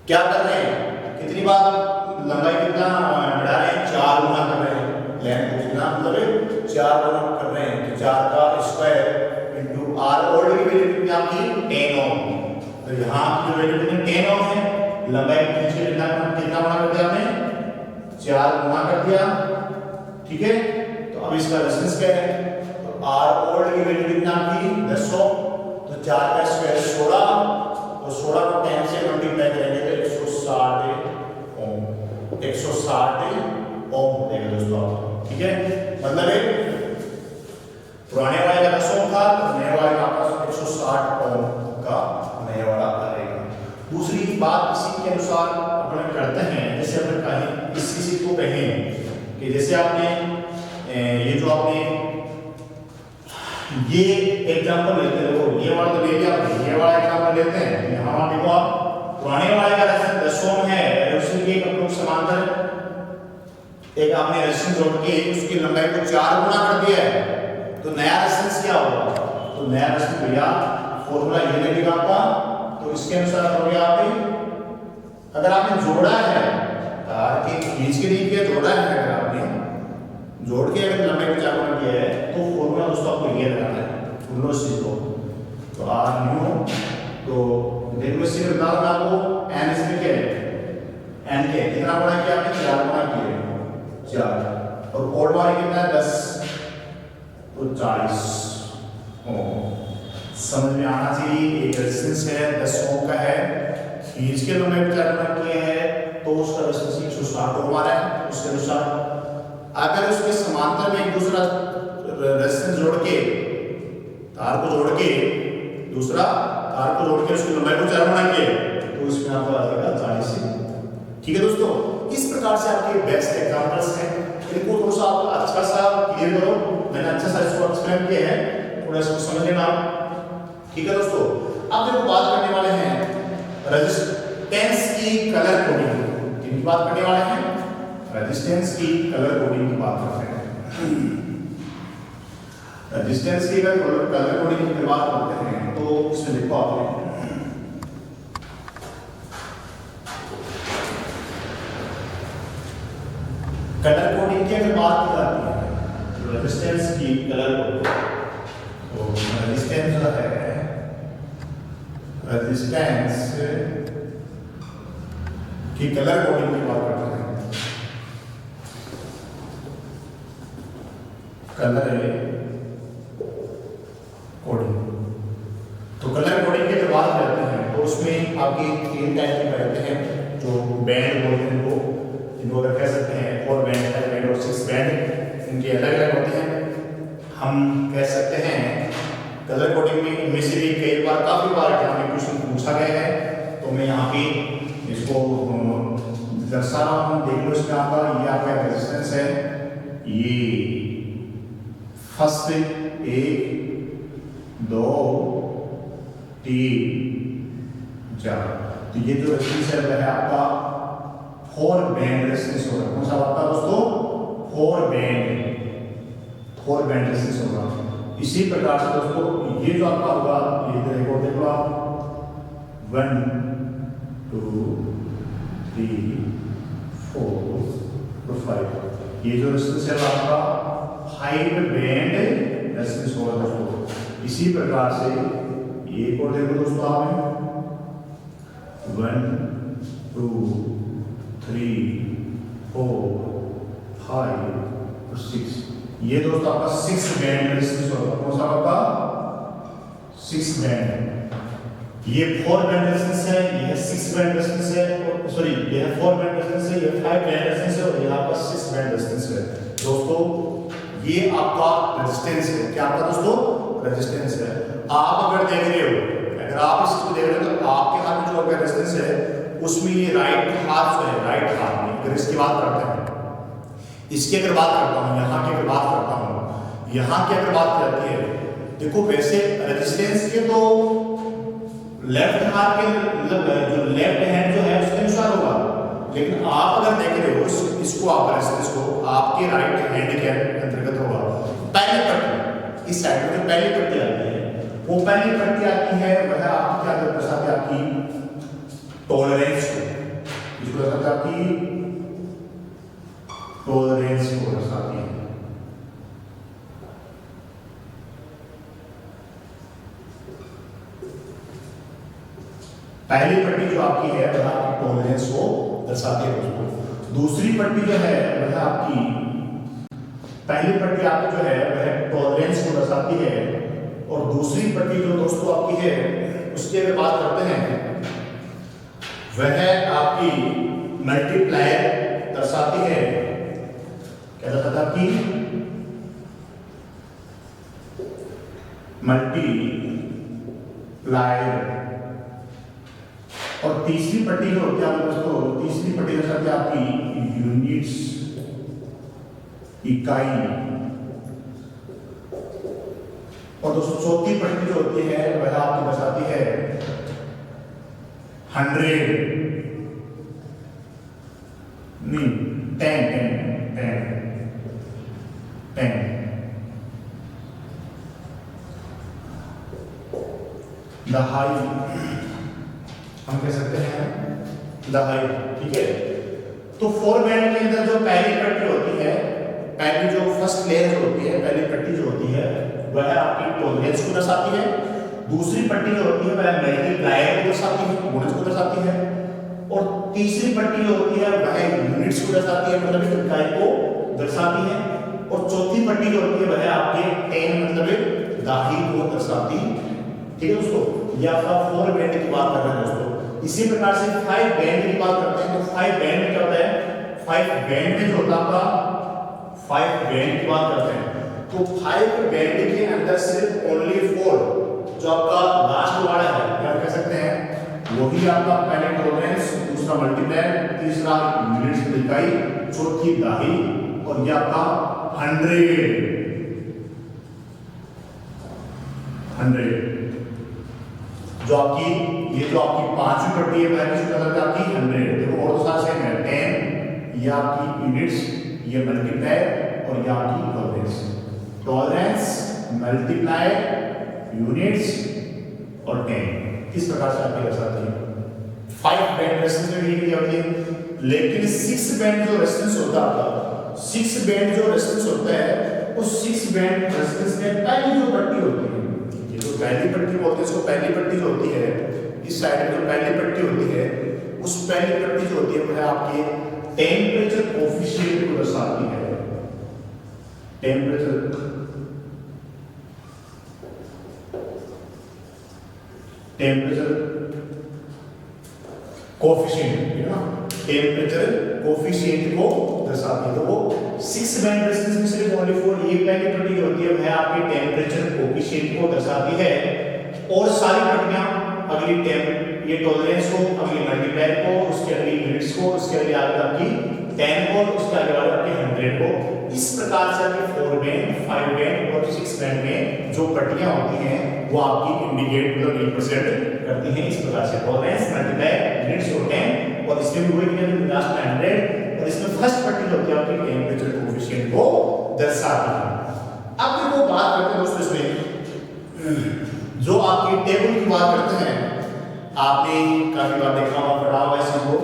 क्या कर रहे हैं, कितनी बार लंबाई कितना बढ़ा रहे हैं, 4 गुना कर रहे हैं, लेंथ को कितना मतलब 4 गुना कर रहे हैं, तो 4 का स्क्वायर इनटू आर ओल्ड की वैल्यू कितनी आपकी 10 ओम। तो यहाँ की जो वैल्यू कितनी 10 ओम है, लंबाई खींच के कितना गुना कर दिया आपने, 4 गुना कर दिया, ठीक है। तो अब इसका रेजिस्टेंस क्या है, तो आर ओल्ड की वैल्यू कितना आपकी 10 ओम, तो 4 का स्क्वायर 16 और 16 को 10 से मल्टीप्लाई करेंगे तो 160 ओम हो जाएगा दोस्तों, ठीक है। मतलब पुराने वाले का 10 ओम था, तो नए वाले का आपका 160 ओम का नए वाला आएगा। दूसरी बात इसी के अनुसार अपन करते हैं, जैसे अपन कहें इसी को कहें कि जैसे आपने ये जो आपने ये एग्जांपल लेते हैं, देखो ये वाला तो ले लिया आपने, ये वाला एग्जांपल लेते हैं। यहाँ आप देखो, आप पुराने वाले का रेजिस्टेंस 10 ओम है, रेजिस्टेंस के अप्रोक्स समांतर एक आपने रेजिस्टेंस जोड़ के उसकी लंबाई को 4 गुना कर दिया है, तो नया रेजिस्टेंस क्या होगा, तो नया रेजिस्टेंस भैया फॉर्मूला ये लगेगा आपका, तो इसके अनुसार हो गया आपने अगर आपने जोड़ा है तार के खींच के नहीं किया, जोड़ा है, अगर आपने जोड़ के अगर लंबाई को 4 गुना किया है तो फॉर्मूला दोस्तों आपको ये लगाना है, फॉर्मूला इसी को, तो आर न्यू, तो देखो इससे बता दूं आपको एन इसमें क्या है, एन के कितना गुना किया आपने, 4 गुना किए 4, और ओल्ड वाले कितना है 10, तो 40 ओम। समझ में आना चाहिए, एक रेजिस्टेंस है 10 ओम का है, खींच के लंबाई को 4 गुना किए हैं तो उसका रेजिस्टेंस 160 ओम आ रहा है। उसके अनुसार अगर उसके समांतर में एक दूसरा रेजिस्टेंस जोड़ के तार को जोड़ के दूसरा तार को जोड़ के उसकी लंबाई को 4 गुना किए तो उसमें आपको आ जाएगा 40। ठीक है दोस्तों, इस प्रकार से आपके बेस्ट एग्जांपल्स हैं, इनको थोड़ा सा आप अच्छा सा क्लियर करो, मैंने अच्छा सा इसको एक्सप्लेन किया है, थोड़ा इसको समझ लेना आप। ठीक है दोस्तों, अब देखो बात करने वाले हैं रेजिस्टेंस की कलर कोडिंग। किसकी बात करने वाले हैं, रेजिस्टेंस की कलर कोडिंग की बात करते हैं। रेजिस्टेंस की कलर कोडिंग की बात करते हैं तो इसमें देखो आपने कलर कोडिंग की अगर बात की जाती है रेजिस्टेंस की कलर कोडिंग, तो रेजिस्टेंस जो है रेजिस्टेंस की कलर कोडिंग की बात करते हैं। कलर कोडिंग, तो कलर कोडिंग की जब बात करते हैं तो उसमें आपकी 3 टाइप के रहते हैं जो बैंड बोलते हैं, वो इनको अगर कह सकते हैं 4 बैंड, 5 बैंड और 6 बैंड, इनके अलग अलग होते हैं। हम कह सकते हैं कलर कोडिंग में इनमें से भी कई बार काफ़ी बार एग्जाम में क्वेश्चन पूछा गया है, तो मैं यहाँ पे इसको दर्शा रहा हूँ। देख लो इसमें आपका ये आपका रेजिस्टेंस है, ये फर्स्ट 1 2 3 4, तो ये जो रेजिस्टेंस है वह है आपका 4 बैंड रेजिस्टेंस होगा। कौन सा आपका दोस्तों? 4 बैंड रेजिस्टेंस होगा। इसी प्रकार से दोस्तों ये जो आपका होगा, ये रिकॉर्ड देख लो आप, 1 2 3 4 5, ये जो रेजिस्टेंस है आपका 5 बैंड रेजिस्टेंस होगा दोस्तों। इसी प्रकार से ये कोड देखो दोस्तों आपने 1 2 3 4 5 और 6, ये दोस्तों आपका 6 बैंड रेजिस्टेंस होगा। कौन सा आपका? 6 बैंड। ये 4 बैंड रेजिस्टेंस है, ये 6 बैंड रेजिस्टेंस है, सॉरी ये 4 बैंड रेजिस्टेंस है, ये 5 बैंड रेजिस्टेंस है और ये आपका 6 बैंड रेजिस्टेंस है। दोस्तों ये आपका रेजिस्टेंस है। क्या आपका दोस्तों? रेजिस्टेंस है। आप अगर देख रहे हो, अगर आप इसको देख रहे हो तो आपके हाथ में जो आपका रेजिस्टेंस है उसमें ये राइट हाथ जो है, राइट हाथ में अगर इसकी बात करते हैं, इसकी अगर बात करता हूँ, यहाँ की अगर बात करता हूँ, यहाँ की अगर बात की जाती है, देखो वैसे रेजिस्टेंस के तो लेफ्ट हाथ के मतलब जो लेफ्ट हैंड जो है उसके अनुसार होगा, लेकिन आप अगर देख रहे हो इसको, आप रेजिस्टेंस को आपके राइट हैंड के अंतर्गत होगा। पहली पट्टी, इस साइड में जो पहली पट्टी आती है, वो पहली पट्टी आती है वह आपकी क्या दर्शाती है? आपकी टॉलरेंस को, इसको दर्शाती है आपकी टॉलरेंस को दर्शाती है। पहली पट्टी जो आपकी है वह आपकी टॉलरेंस को दर्शाती है दोस्तों। दूसरी पट्टी जो है वह आपकी, पहली पट्टी आपकी जो है वह टॉलरेंस को दर्शाती है, और दूसरी पट्टी जो दोस्तों आपकी है उसकी अगर बात करते हैं वह आपकी मल्टीप्लायर दर्शाती है। क्या दर्शाता है? आपकी मल्टीप्लायर। और तीसरी पट्टी जो होती है दोस्तों, तीसरी पट्टी दर्शाती है आपकी यूनिट्स, इकाई। और दोस्तों चौथी पट्टी जो होती है वह आपकी दर्शाती है 100, नहीं 10 दहाई, हम कह सकते हैं दहाई। ठीक है, तो 4 बैंड के अंदर जो पहली पट्टी होती है, पहली जो फर्स्ट लेयर जो होती है, पहली पट्टी जो होती है वह आपकी टॉलरेंस को दर्शाती है। दूसरी पट्टी जो होती है वह मल्टीप्लायर को दर्शाती है, गुणज को दर्शाती है। और तीसरी पट्टी जो होती है वह यूनिट्स को दर्शाती है, मतलब इकाई को दर्शाती है। और चौथी पट्टी जो होती है वह आपके 10 मतलब दाही को दर्शाती है। ठीक है दोस्तों, ये आपका 4 बैंड की बात कर रहे हैं दोस्तों। इसी प्रकार से 5 बैंड की बात करते हैं, तो 5 बैंड में क्या होता है? 5 बैंड में जो होता है आपका 5 बैंड की बात करते हैं, तो 5 बैंड के अंदर सिर्फ ओनली 4 जो आपका लास्ट वाला है, क्या कह सकते हैं, वही आपका पहले टॉलरेंस, दूसरा मल्टीप्लायर, तीसरा यूनिट्स की इकाई, चौथी दाही, और ये आपका 100 जो आपकी, ये जो आपकी 5वीं पट्टी है वह किस तरह की आपकी 100। देखो और तो सारा सेम है, 10 ये आपकी यूनिट्स, ये मल्टीप्लायर, और ये आपकी टॉलरेंस। टॉलरेंस, मल्टीप्लायर, यूनिट्स और 10 इस प्रकार से आपकी दर्शाती है। 5 बैंड रेजिस्टेंस में भी होती है, लेकिन 6 बैंड जो रेजिस्टेंस होता है 6 बैंड जो रेजिस्टेंस होता है उस 6 बैंड रेजिस्टेंस में पहली जो पट्टी होती है, ये जो पहली पट्टी बोलते हैं इसको, पहली पट्टी जो होती है इस साइड में जो पहली पट्टी होती है उस पहली पट्टी जो होती है वो है आपके टेम्परेचर कोफिशिएंट को दर्शाती है। टेम्परेचर कोफिशिएंट है ना, टेम्परेचर कोफिशिएंट को दर्शाती है। तो वो 6 बैंड रेजिस्टेंस में सिर्फ ओनली फॉर ये पहली पट्टी जो होती है वह आपके टेम्परेचर कोफिशिएंट को दर्शाती है, और सारी पट्टियां अगली ये टॉलरेंस को, अगली मल्टीप्लाई को, उसके अगली यूनिट्स को, उसके अगली आगे आपकी 10 को, उसके आगे आपके 100 को, इस प्रकार से आपके 4 बैंड 5 बैंड और 6 बैंड में जो पट्टियां होती हैं वो आपकी इंडिकेट मतलब रिप्रेजेंट करती हैं इस प्रकार से, टॉलरेंस मल्टीप्लाई यूनिट्स और 10, और इसमें भी वही है लास्ट में 100, और इसमें फर्स्ट पट्टी जो होती है आपकी टेम्परेचर कोफिशिएंट को दर्शाती है। अब फिर वो बात करते हैं दोस्तों इसमें जो आपकी टेबल की बात करते हैं, आपने काफी बार देखा होगा, पढ़ा होगा इसको,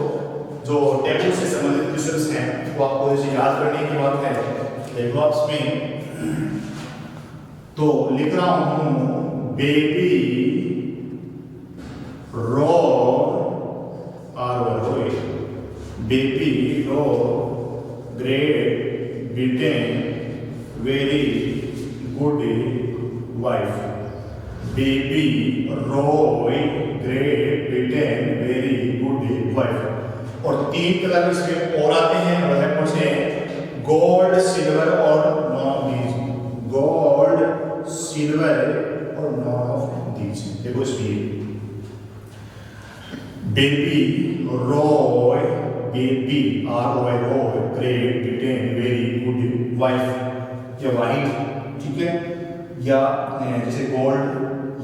जो टेबल से संबंधित क्वेश्चंस हैं वो आपको इसे याद करने की बात है। देखो आप इसमें तो लिख रहा हूं baby row baby row great Britain very good wife. Baby Roy great Britain very good wife. और 3 कलर इसमें और आते हैं, वह कौन से हैं? गोल्ड सिल्वर और none of these. Gold silver और नॉन ऑफ दीज। देखो इसमें baby Roy, baby ROY Roy great Britain very good wife, या वाइफ, ठीक है, या जैसे गोल्ड,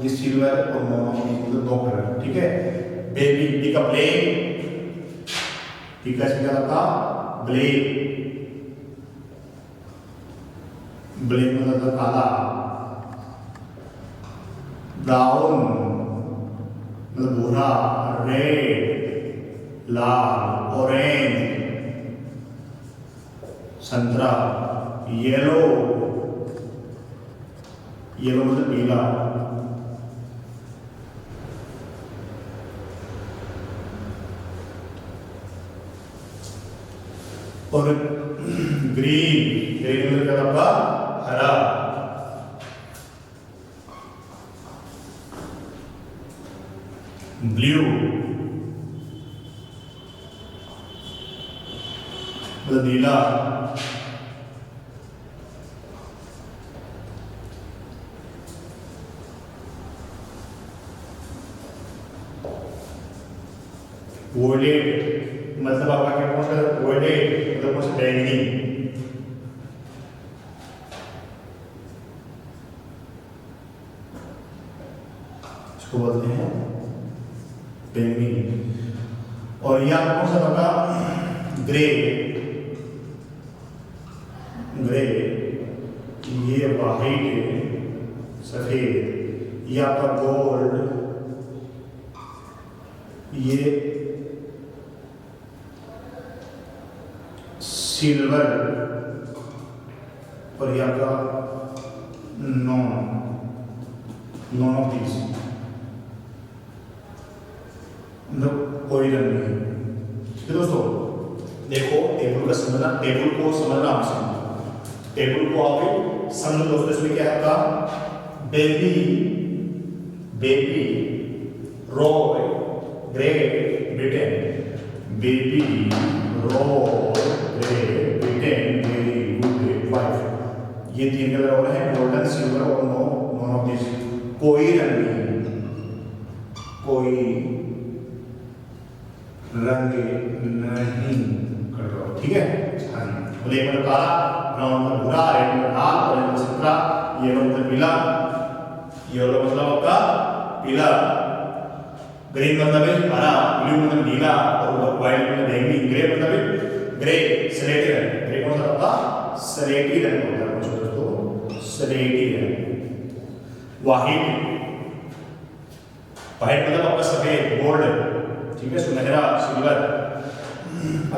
ये सिल्वर और नॉन ऑफ दीज मतलब 2 कलर, ठीक है। बेबी बी का ब्लैक, ठीक है, इसमें क्या था ब्लैक, ब्लैक मतलब काला, ब्राउन मतलब भूरा, रेड लाल, ऑरेंज संतरा, येलो, येलो मतलब पीला, और ग्रीन, ग्रीन मतलब क्या आपका हरा, ब्लू मतलब नीला, वोलेट मतलब आपका क्या कौन सा वोलेट मतलब कौन सा बैंगनी, इसको बोलते हैं बैंगनी। और ये आपका कौन सा होगा ग्रे, ग्रे, ये वाइट सफेद, ये आपका गोल्ड, ये सिल्वर, और ये आपका नॉन ऑफ दीज मतलब कोई रंग नहीं। ठीक है दोस्तों, देखो टेबल का समझना, टेबल को समझना, आप समझो टेबल को, आप समझो दोस्तों। इसमें क्या है आपका baby, baby Roy great Britain, baby Roy great Britain very good wife, ये 3 कलर और हैं, गोल्डन सिल्वर और नॉन ऑफ दिस, कोई रंग नहीं, कोई रंग नहीं कर रहा, ठीक है। हाँ, ब्लैक मतलब काला, ब्राउन मतलब भूरा, रेड मतलब लाल, ऑरेंज मतलब संतरा, येलो मतलब पीला, येलो मतलब आपका पीला, ग्रीन मतलब हरा, ब्लू मतलब नीला, और व्हाइट मतलब बैंगनी, ग्रे मतलब ग्रे, स्लेटी रंग, ग्रे कौन सा आपका स्लेटी रंग होता है दोस्तों, स्लेटी रंग। वाइट, वाइट मतलब आपका सफेद, गोल्ड, ठीक है, सुनहरा, सिल्वर।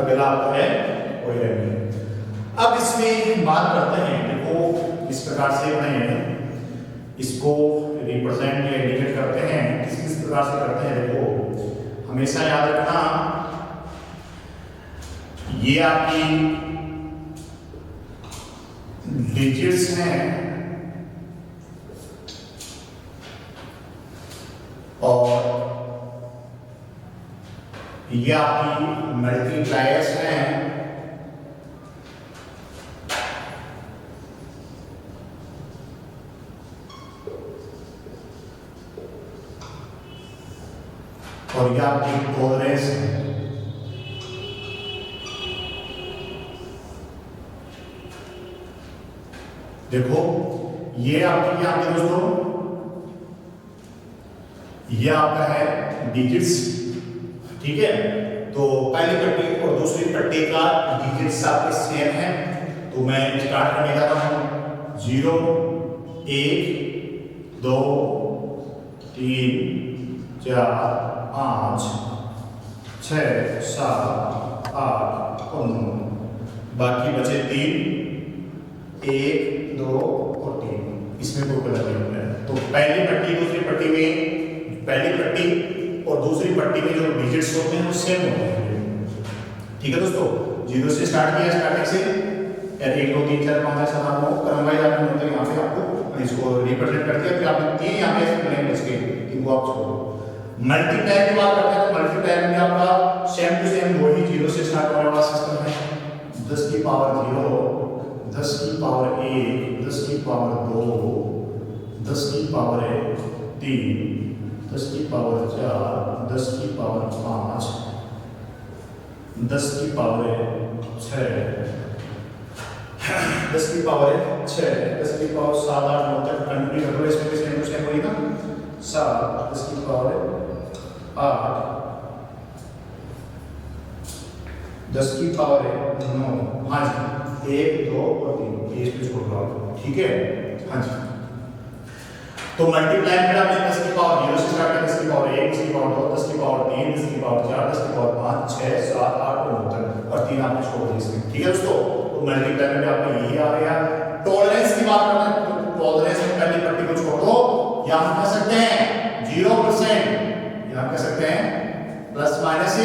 अगला आपका है कोई रंग नहीं। अब इसमें बात करते हैं, देखो इस प्रकार से मैं इसको रिप्रेजेंट या इंडिकेट करते हैं, किस किस प्रकार से करते हैं। देखो हमेशा याद रखना, ये आपकी डिजिट्स हैं और ये आपकी मल्टीप्लायर्स हैं और ये आपकी टॉलरेंस है। देखो ये आपकी क्या है दोस्तों, ये आपका है डिजिट्स, ठीक है। तो पहली पट्टी और दूसरी पट्टी का डिजिट्स आपके सेम है, तो मैं स्टार्ट करने जा रहा हूं 0 1 2 3 4 5 6 7 8 और 9, बाकी बचे 3 1 2 और 3, इसमें कोई गलत नहीं है। तो पहली पट्टी दूसरी पट्टी में, पहली पट्टी और दूसरी पट्टी में जो डिजिट्स होते हैं वो सेम होते हैं, ठीक है दोस्तों। 0 से स्टार्ट किया, स्टार्टिंग से 1 2 3 4 5 6 7 9 क्रमवाइज आपने मतलब यहाँ पे आपको इसको रिप्रेजेंट कर दिया, फिर आपने 3 यहाँ पे प्लेन बच गए, इनको आप छोड़ो। मल्टीप्लाई की बात करते हैं तो मल्टीप्लाई में आपका सेम टू सेम वही 0 से स्टार्ट होने वाला सिस्टम है। 10 की पावर 0, 10 की पावर 1, 10 की पावर 2, 10 की पावर 3, 10 की पावर 4, 10 की पावर 5, 10 की पावर 6, 10 की पावर 6, 10 की पावर 7 8 9 तक कंटिन्यू कर लो, इसमें भी सेम टू सेम वही ना 7, 10 की पावर 8, 10 की पावर 9, हाँ जी 1 2 और 3, ये इसमें छोड़ दो आप, ठीक है। हाँ जी, तो मल्टीप्लाई में आपने 10 की पावर 0 से स्टार्ट किया, 10 की पावर 1, 10 की पावर 2, 10 की पावर 3, 10 की पावर 4, 10 की पावर 5 6 7 8 और 9 तक, और 3 आपने छोड़ दिए इसमें, ठीक है दोस्तों। तो मल्टीप्लाई में आपका यही आ गया। टॉलरेंस की बात करते हैं, तो टॉलरेंस में पहली पट्टी को छोड़ दो, या हम कह सकते हैं 0%, या हम कह सकते हैं प्लस माइनस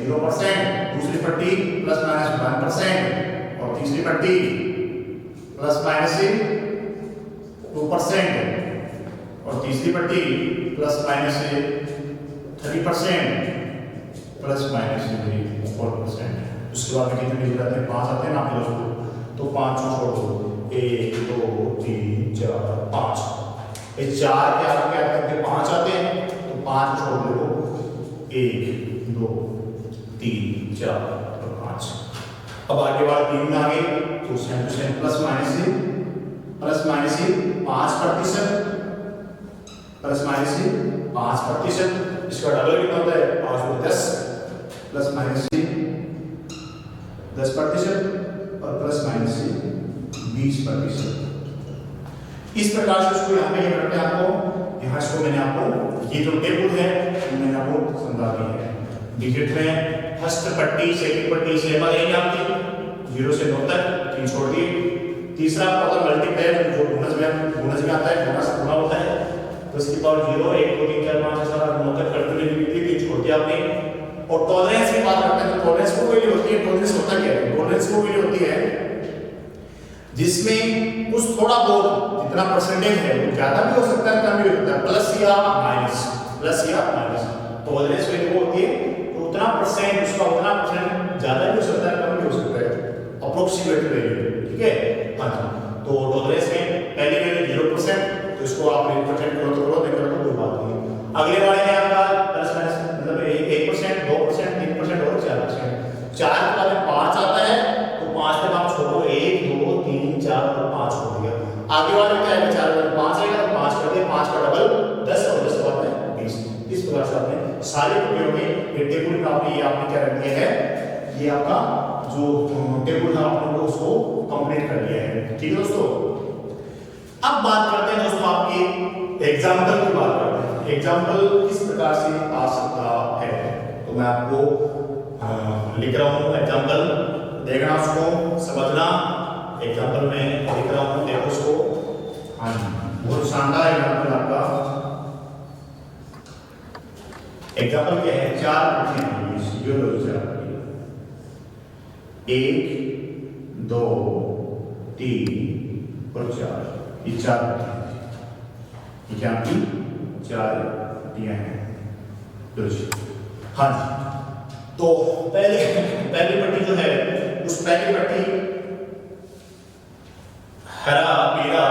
0%, दूसरी पट्टी प्लस माइनस 1% और तीसरी पट्टी प्लस माइनस 2% और तीसरी पट्टी प्लस माइनस 3%, प्लस माइनस 4%। उसके बाद में कितने मिल जाते हैं, 5 आते हैं ना आपके दोस्तों, तो 5 को छोड़ दो, 1 2 3 4 5, ये 4 के आगे क्या करते हैं 5 आते हैं, तो 5 छोड़ दो, 1 2 3 4 और 5। अब आगे वाले 3 में आ गए, तो same to same plus minus 5%, plus minus 5%, इसका डबल कितना होता है 5 में 10, प्लस माइनस 10% और प्लस माइनस 20%। इस प्रकार से इसको यहाँ पे ये करते हैं आपको, यहाँ इसको मैंने आपको ये जो टेबल है मैंने आपको समझा दी है। डिजिट में फर्स्ट पट्टी सेकंड पट्टी सेम आ जाएगी आपकी 0 से 9 तक, 3 छोड़ दिए। तीसरा अगर मल्टीप्लाई जो गुणज में आता है, गुणा होता है, तो इसकी पावर 0 1 2 3 4 5 6 7 9 तक कंटिन्यू 3 छोड़ दिया आपने। और टॉलरेंस की बात करते हैं, तो टॉलरेंस को वैल्यू होती है, टॉलरेंस होता क्या है, टॉलरेंस को वैल्यू होती है जिसमें कुछ थोड़ा बहुत जितना परसेंटेज है वो ज्यादा भी हो सकता है कम भी हो सकता है, प्लस या माइनस। टॉलरेंस वैल्यू होती है तो उतना परसेंट, उसका उतना परसेंट ज्यादा भी हो सकता है कम भी हो सकता है, अप्रोक्सीमेट वैल्यू, ठीक है। हाँ जी, तो टॉलरेंस में पहली वैल्यू 0%, तो इसको आप रिप्रेजेंट करो तो नहीं करो तो कोई बात नहीं। अगले वाले में आपका प्लस माइनस मतलब 1%, 2%, 3% और 4%। 4 के बाद 5 आता है, तो 5 के बाद छोड़ो 1 2 3 4 और 5 हो गया। आगे वाले क्या है 4 में 5 आएगा, तो 5 कर दिया, 5 का डबल 10 और 10 के बाद में 20। इस प्रकार से आपने सारे टुकड़ों में ये टेबल का आपने क्या रख दिया है, ये आपका जो टेबल है आपने उसको कंप्लीट कर लिया है, ठीक है दोस्तों। अब बात करते हैं दोस्तों आपकी एग्जाम्पल की बात करते हैं। एग्जाम्पल किस प्रकार से आ सकता है, तो मैं आपको लिख रहा हूं एग्जाम्पल। देखना, उसको समझना। एग्जाम्पल में लिख रहा हूँ, देखो उसको। हाँ जी, बहुत शानदार एग्जाम्पल आपका। एग्जाम्पल क्या है, 4 पट्टियां हैं, ये लो 4 पट्टियां, 1 2 3 और 4, ये 4 पट्टियां, ये क्या आपकी 4 पट्टियां हैं। हाँ जी, तो पहली पट्टी जो है, उस पहली पट्टी हरा पीला,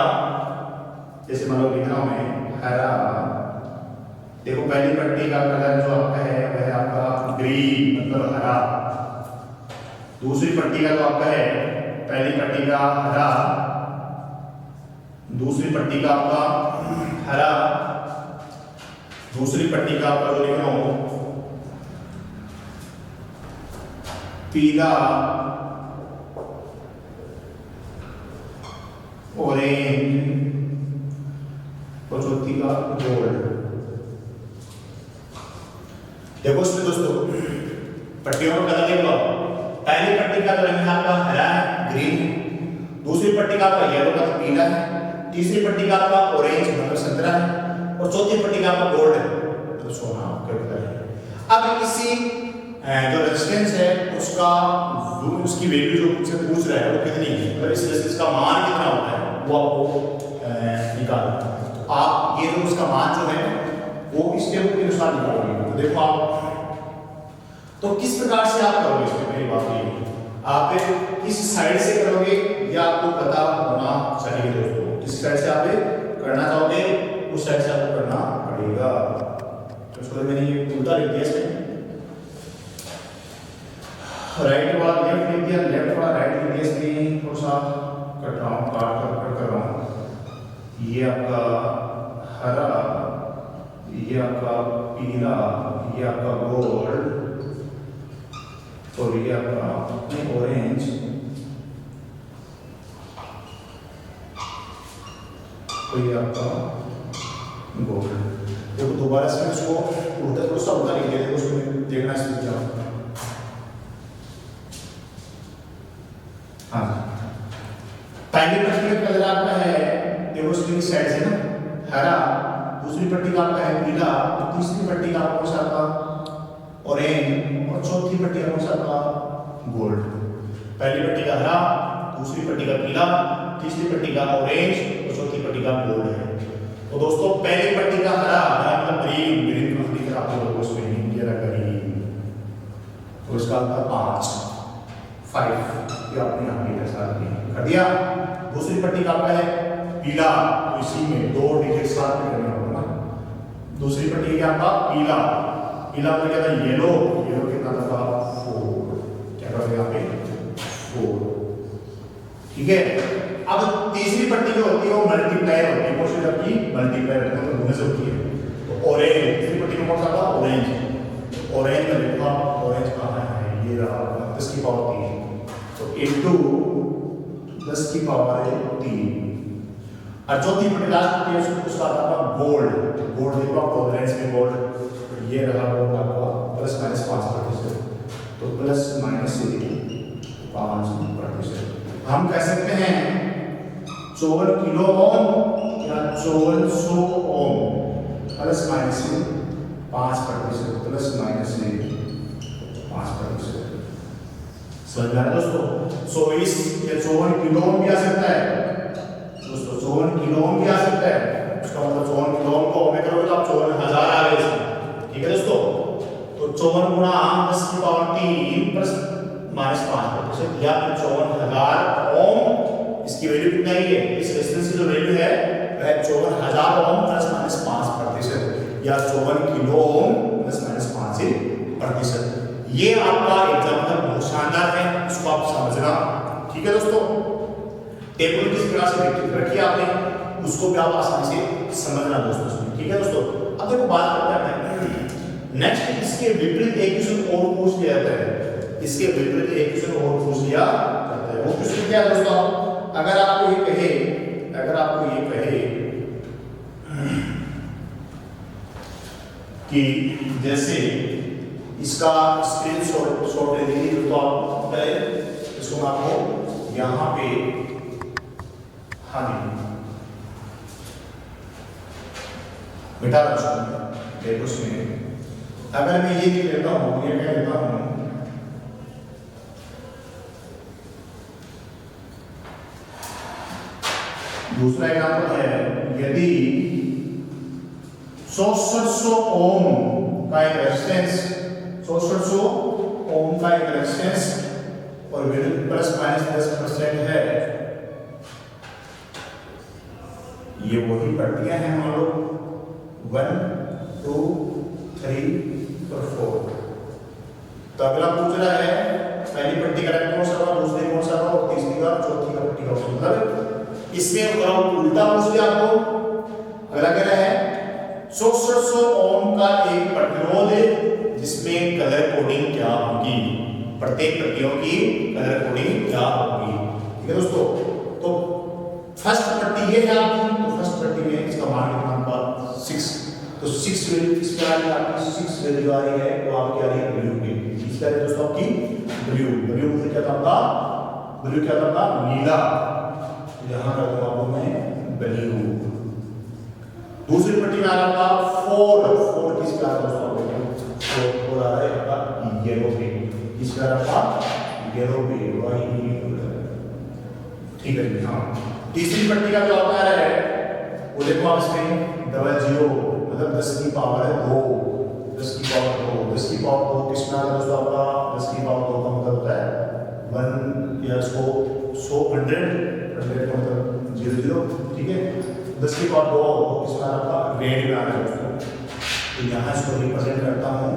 जैसे मान लो लिख रहा हूं मैं हरा, देखो पहली पट्टी का कलर जो आपका है वह है आपका ग्रीन, मतलब हरा। दूसरी पट्टी का जो आपका है, पहली पट्टी का हरा, दूसरी पट्टी का आपका हरा, दूसरी पट्टी का आपका जो लिख रहा हूं पीला, ऑरेंज और चौथी का गोल्ड। देखो इसमें दोस्तों पट्टियों का कलर देख लो। पहली पट्टी का रंग आपका हरा है, ग्रीन, दूसरी पट्टी का आपका येलो मतलब पीला है, तीसरी पट्टी का आपका ऑरेंज मतलब संतरा है, और चौथी पट्टी का आपका गोल्ड है मतलब सोना है। अब इसी जो रेजिस्टेंस है उसका उसकी वैल्यू जो मुझसे पूछ रहा है वो कितनी है, मतलब इस रेजिस्टेंस का मान कितना होता है वो आपको निकालना है। तो आप ये जो उसका मान जो है वो इस टेबल के अनुसार निकालोगे। तो देखो आप, तो किस प्रकार से आप करोगे इसमें, मेरी बात ये, आप किस साइड से करोगे या आपको पता होना चाहिए दोस्तों। किस साइड से आप करना चाहोगे उस साइड से आपको करना पड़ेगा। तो इसको मैंने ये उल्टा लिख दिया इसमें, राइट वाला लेफ्ट लिख दिया, लेफ्ट वाला राइट लिख दिया। इसमें थोड़ा सा कट रहा हूँ, काट कर रहा हूँ। ये आपका हरा, ये आपका पीला, ये आपका गोल्ड, और ये आपका ऑरेंज, और ये आपका गोल्ड। देखो दोबारा से इसको उल्टा थोड़ा सा उल्टा लिख दिया, देखो उसको देखना इसमें क्या। हाँ, पहली पट्टी का कलर आपका है, देखो इसकी साइड से ना हरा, दूसरी पट्टी का आपका है पीला, तीसरी पट्टी का आपका आपका ऑरेंज, और चौथी पट्टी का आपका गोल्ड। पहली पट्टी का हरा, दूसरी पट्टी का पीला, तीसरी पट्टी का ऑरेंज और चौथी पट्टी का गोल्ड है। तो दोस्तों पहली पट्टी का हरा मतलब ग्रीन, ग्रीन को दिख रहा है आप लोगों को इसमें, ये रहा ग्रीन, तो इसका आपका 5 ये आपने यहाँ पे साथ में कर दिया। दूसरी पट्टी का आपका है पीला, तो इसी में 2 डिजिट साथ में करना होगा ना। दूसरी पट्टी क्या आपका पीला, पीला मतलब क्या था येलो, येलो कितना था 4, क्या करोगे यहाँ पे 4, ठीक है। अब तीसरी पट्टी जो होती है वो मल्टीप्लायर होती है, कोशिश आपकी मल्टीप्लायर होती है, मतलब गुणे से होती है। तो ऑरेंज, तीसरी पट्टी में कौन सा था ऑरेंज, ऑरेंज में देखो ऑरेंज कहाँ है, ये रहा 10 की पावर 3, तो इनटू 10 की पावर 3। और चौथी पट्टी लास्ट पट्टी है उसका आता है गोल्ड, गोल्ड देखो आप ऑरेंज में गोल्ड, ये रहा गोल्ड आपका ±5%, तो ±5%। हम कह सकते हैं 54 किलो ओम या 5400 ओम, ±5%, ±5%। समझ में आ रहा है दोस्तों। 24 या 54 किलो ओम भी आ सकता है दोस्तों, 54 किलो ओम भी आ सकता है। इसका मतलब 54 किलो ओम को ओम में करोगे तो आप 54,000 आ गए इसमें, ठीक है दोस्तों। तो 54 गुणा 10 की पावर 3 प्लस -5% या 54,000 ओम, इसकी वैल्यू कितना ही है, इस रेजिस्टेंस की जो वैल्यू है वह 54,000 ओम ±5% या 54 किलो ओम ±5%। ये आपका एग्जाम्पल बहुत शानदार है, इसको आप समझना, ठीक है दोस्तों। टेबल किस प्रकार से रखी आपने उसको भी आप आसानी से समझना दोस्तों, ठीक है दोस्तों। अब देखो बात करते हैं नेक्स्ट, इसके विपरीत एक क्वेश्चन और पूछ लिया जाता है, इसके विपरीत एक क्वेश्चन और पूछ लिया जाता है। वो क्वेश्चन क्या है दोस्तों, अगर आपको ये कहे कि जैसे इसका स्क्रीनशॉट ले लीजिए, तो आप पहले इसको मैं आपको यहाँ पे, हाँ जी मिटा देखो उसमें, अगर मैं ये लिख लेता हूँ, ये क्या लेता हूँ, दूसरा एग्जाम्पल है, यदि 6700 ओम का एक रेजिस्टेंस, 6700 ओम का एक रेजिस्टेंस और वैल्यू प्लस माइनस 10% है, ये वही पट्टियां हैं मान लो 1 2 3 और 4। तो अगला पूछ रहा है पहली पट्टी का रंग कौन सा होगा, दूसरी कौन सा होगा और तीसरी का चौथी का पट्टी का, मतलब इसमें उल्टा पूछ लिया आपको। अगला कह रहा है 6700 ओम का एक प्रतिरोध जिसमें कलर कोडिंग क्या होगी, प्रत्येक पट्टियों की कलर कोडिंग क्या होगी। ठीक है दोस्तों, तो फर्स्ट पट्टी ये है आपकी, तो फर्स्ट पट्टी में इसका मान कितना आपका 6, तो 6 वैल्यू इसमें आ रही है आपकी, 6 वैल्यू आ रही है, तो आपकी आ रही है ब्लू की, इसका है दोस्तों आपकी ब्लू, ब्लू मतलब क्या था आपका, ब्लू क्या था आपका नीला, यहां कर दूंगा आपको मैं ब्लू। दूसरी पट्टी में आ रहा था 4 किसका है दोस्तों, 4 आ रहा है आपका येलो पे, किसका आ रहा था येलो पे, ठीक है। हाँ, तीसरी पट्टी का जो आता है वो देखो आप इसमें 00 मतलब 10 की पावर है 2, 10 की पावर 2, 10 की पावर 2 किसमें आता है दोस्तों आपका, 10 की पावर 2 का मतलब होता है 1 या इसको 100 100 का मतलब 00, ठीक है। 10 की पावर 2 किसमें आता है, रेड में आ रहा है दोस्तों, तो यहाँ इसको रिप्रेजेंट करता हूँ,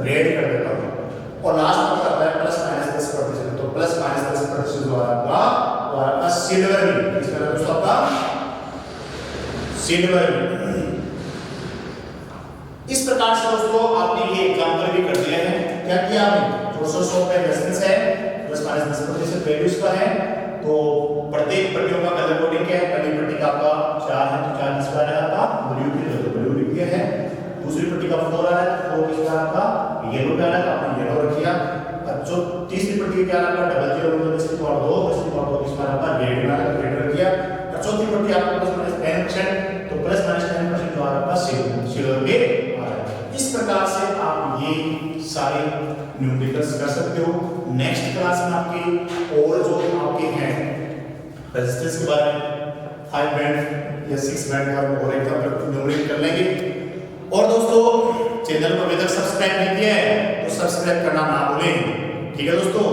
रेड कर देता हूँ, और लास्ट में आता है प्लस माइनस 10%, तो प्लस माइनस 10% जो आपका वो आपका सिल्वर में, किसका नाम दोस्तों आपका सिल्वर में। इस प्रकार से दोस्तों आपने ये एग्जांपल भी कर दिया है, क्या किया आपने, 400 का रेजिस्टेंस है, प्लस माइनस 10% वैल्यूज का है, तो प्रत्येक पट्टियों का कलर कोडिंग क्या है, पहली पट्टी का आपका 4 है, तो 4 किसका है आपका ब्लू की, तो ब्लू लिख दिया है। दूसरी पट्टी का 4 आ रहा है, तो 4 किसका आपका येलो का आ रहा है, आपने येलो रख दिया। अब जो तीसरी पट्टी क्या आ रहा है, 00 मतलब 10 की पावर 2, 10 की पावर 2 किसका आपका रेड में आ रहा है, रेड रख दिया। और चौथी पट्टी आपको प्लस माइनस 10%, तो प्लस माइनस 10% जो आ रहा है सिल्वर पे आ रहा है। इस प्रकार से आप ये सारे न्यूमेरिकल्स कर सकते हो। नेक्स्ट क्लास में आपके और जो आपके हैं रेजिस्टेंस के बारे में 5 बैंड या 6 बैंड के बारे में और एग्जांपल न्यूमेरिकल कर लेंगे। और दोस्तों चैनल को अभी तक सब्सक्राइब नहीं किया है तो सब्सक्राइब करना ना भूलें, ठीक है दोस्तों।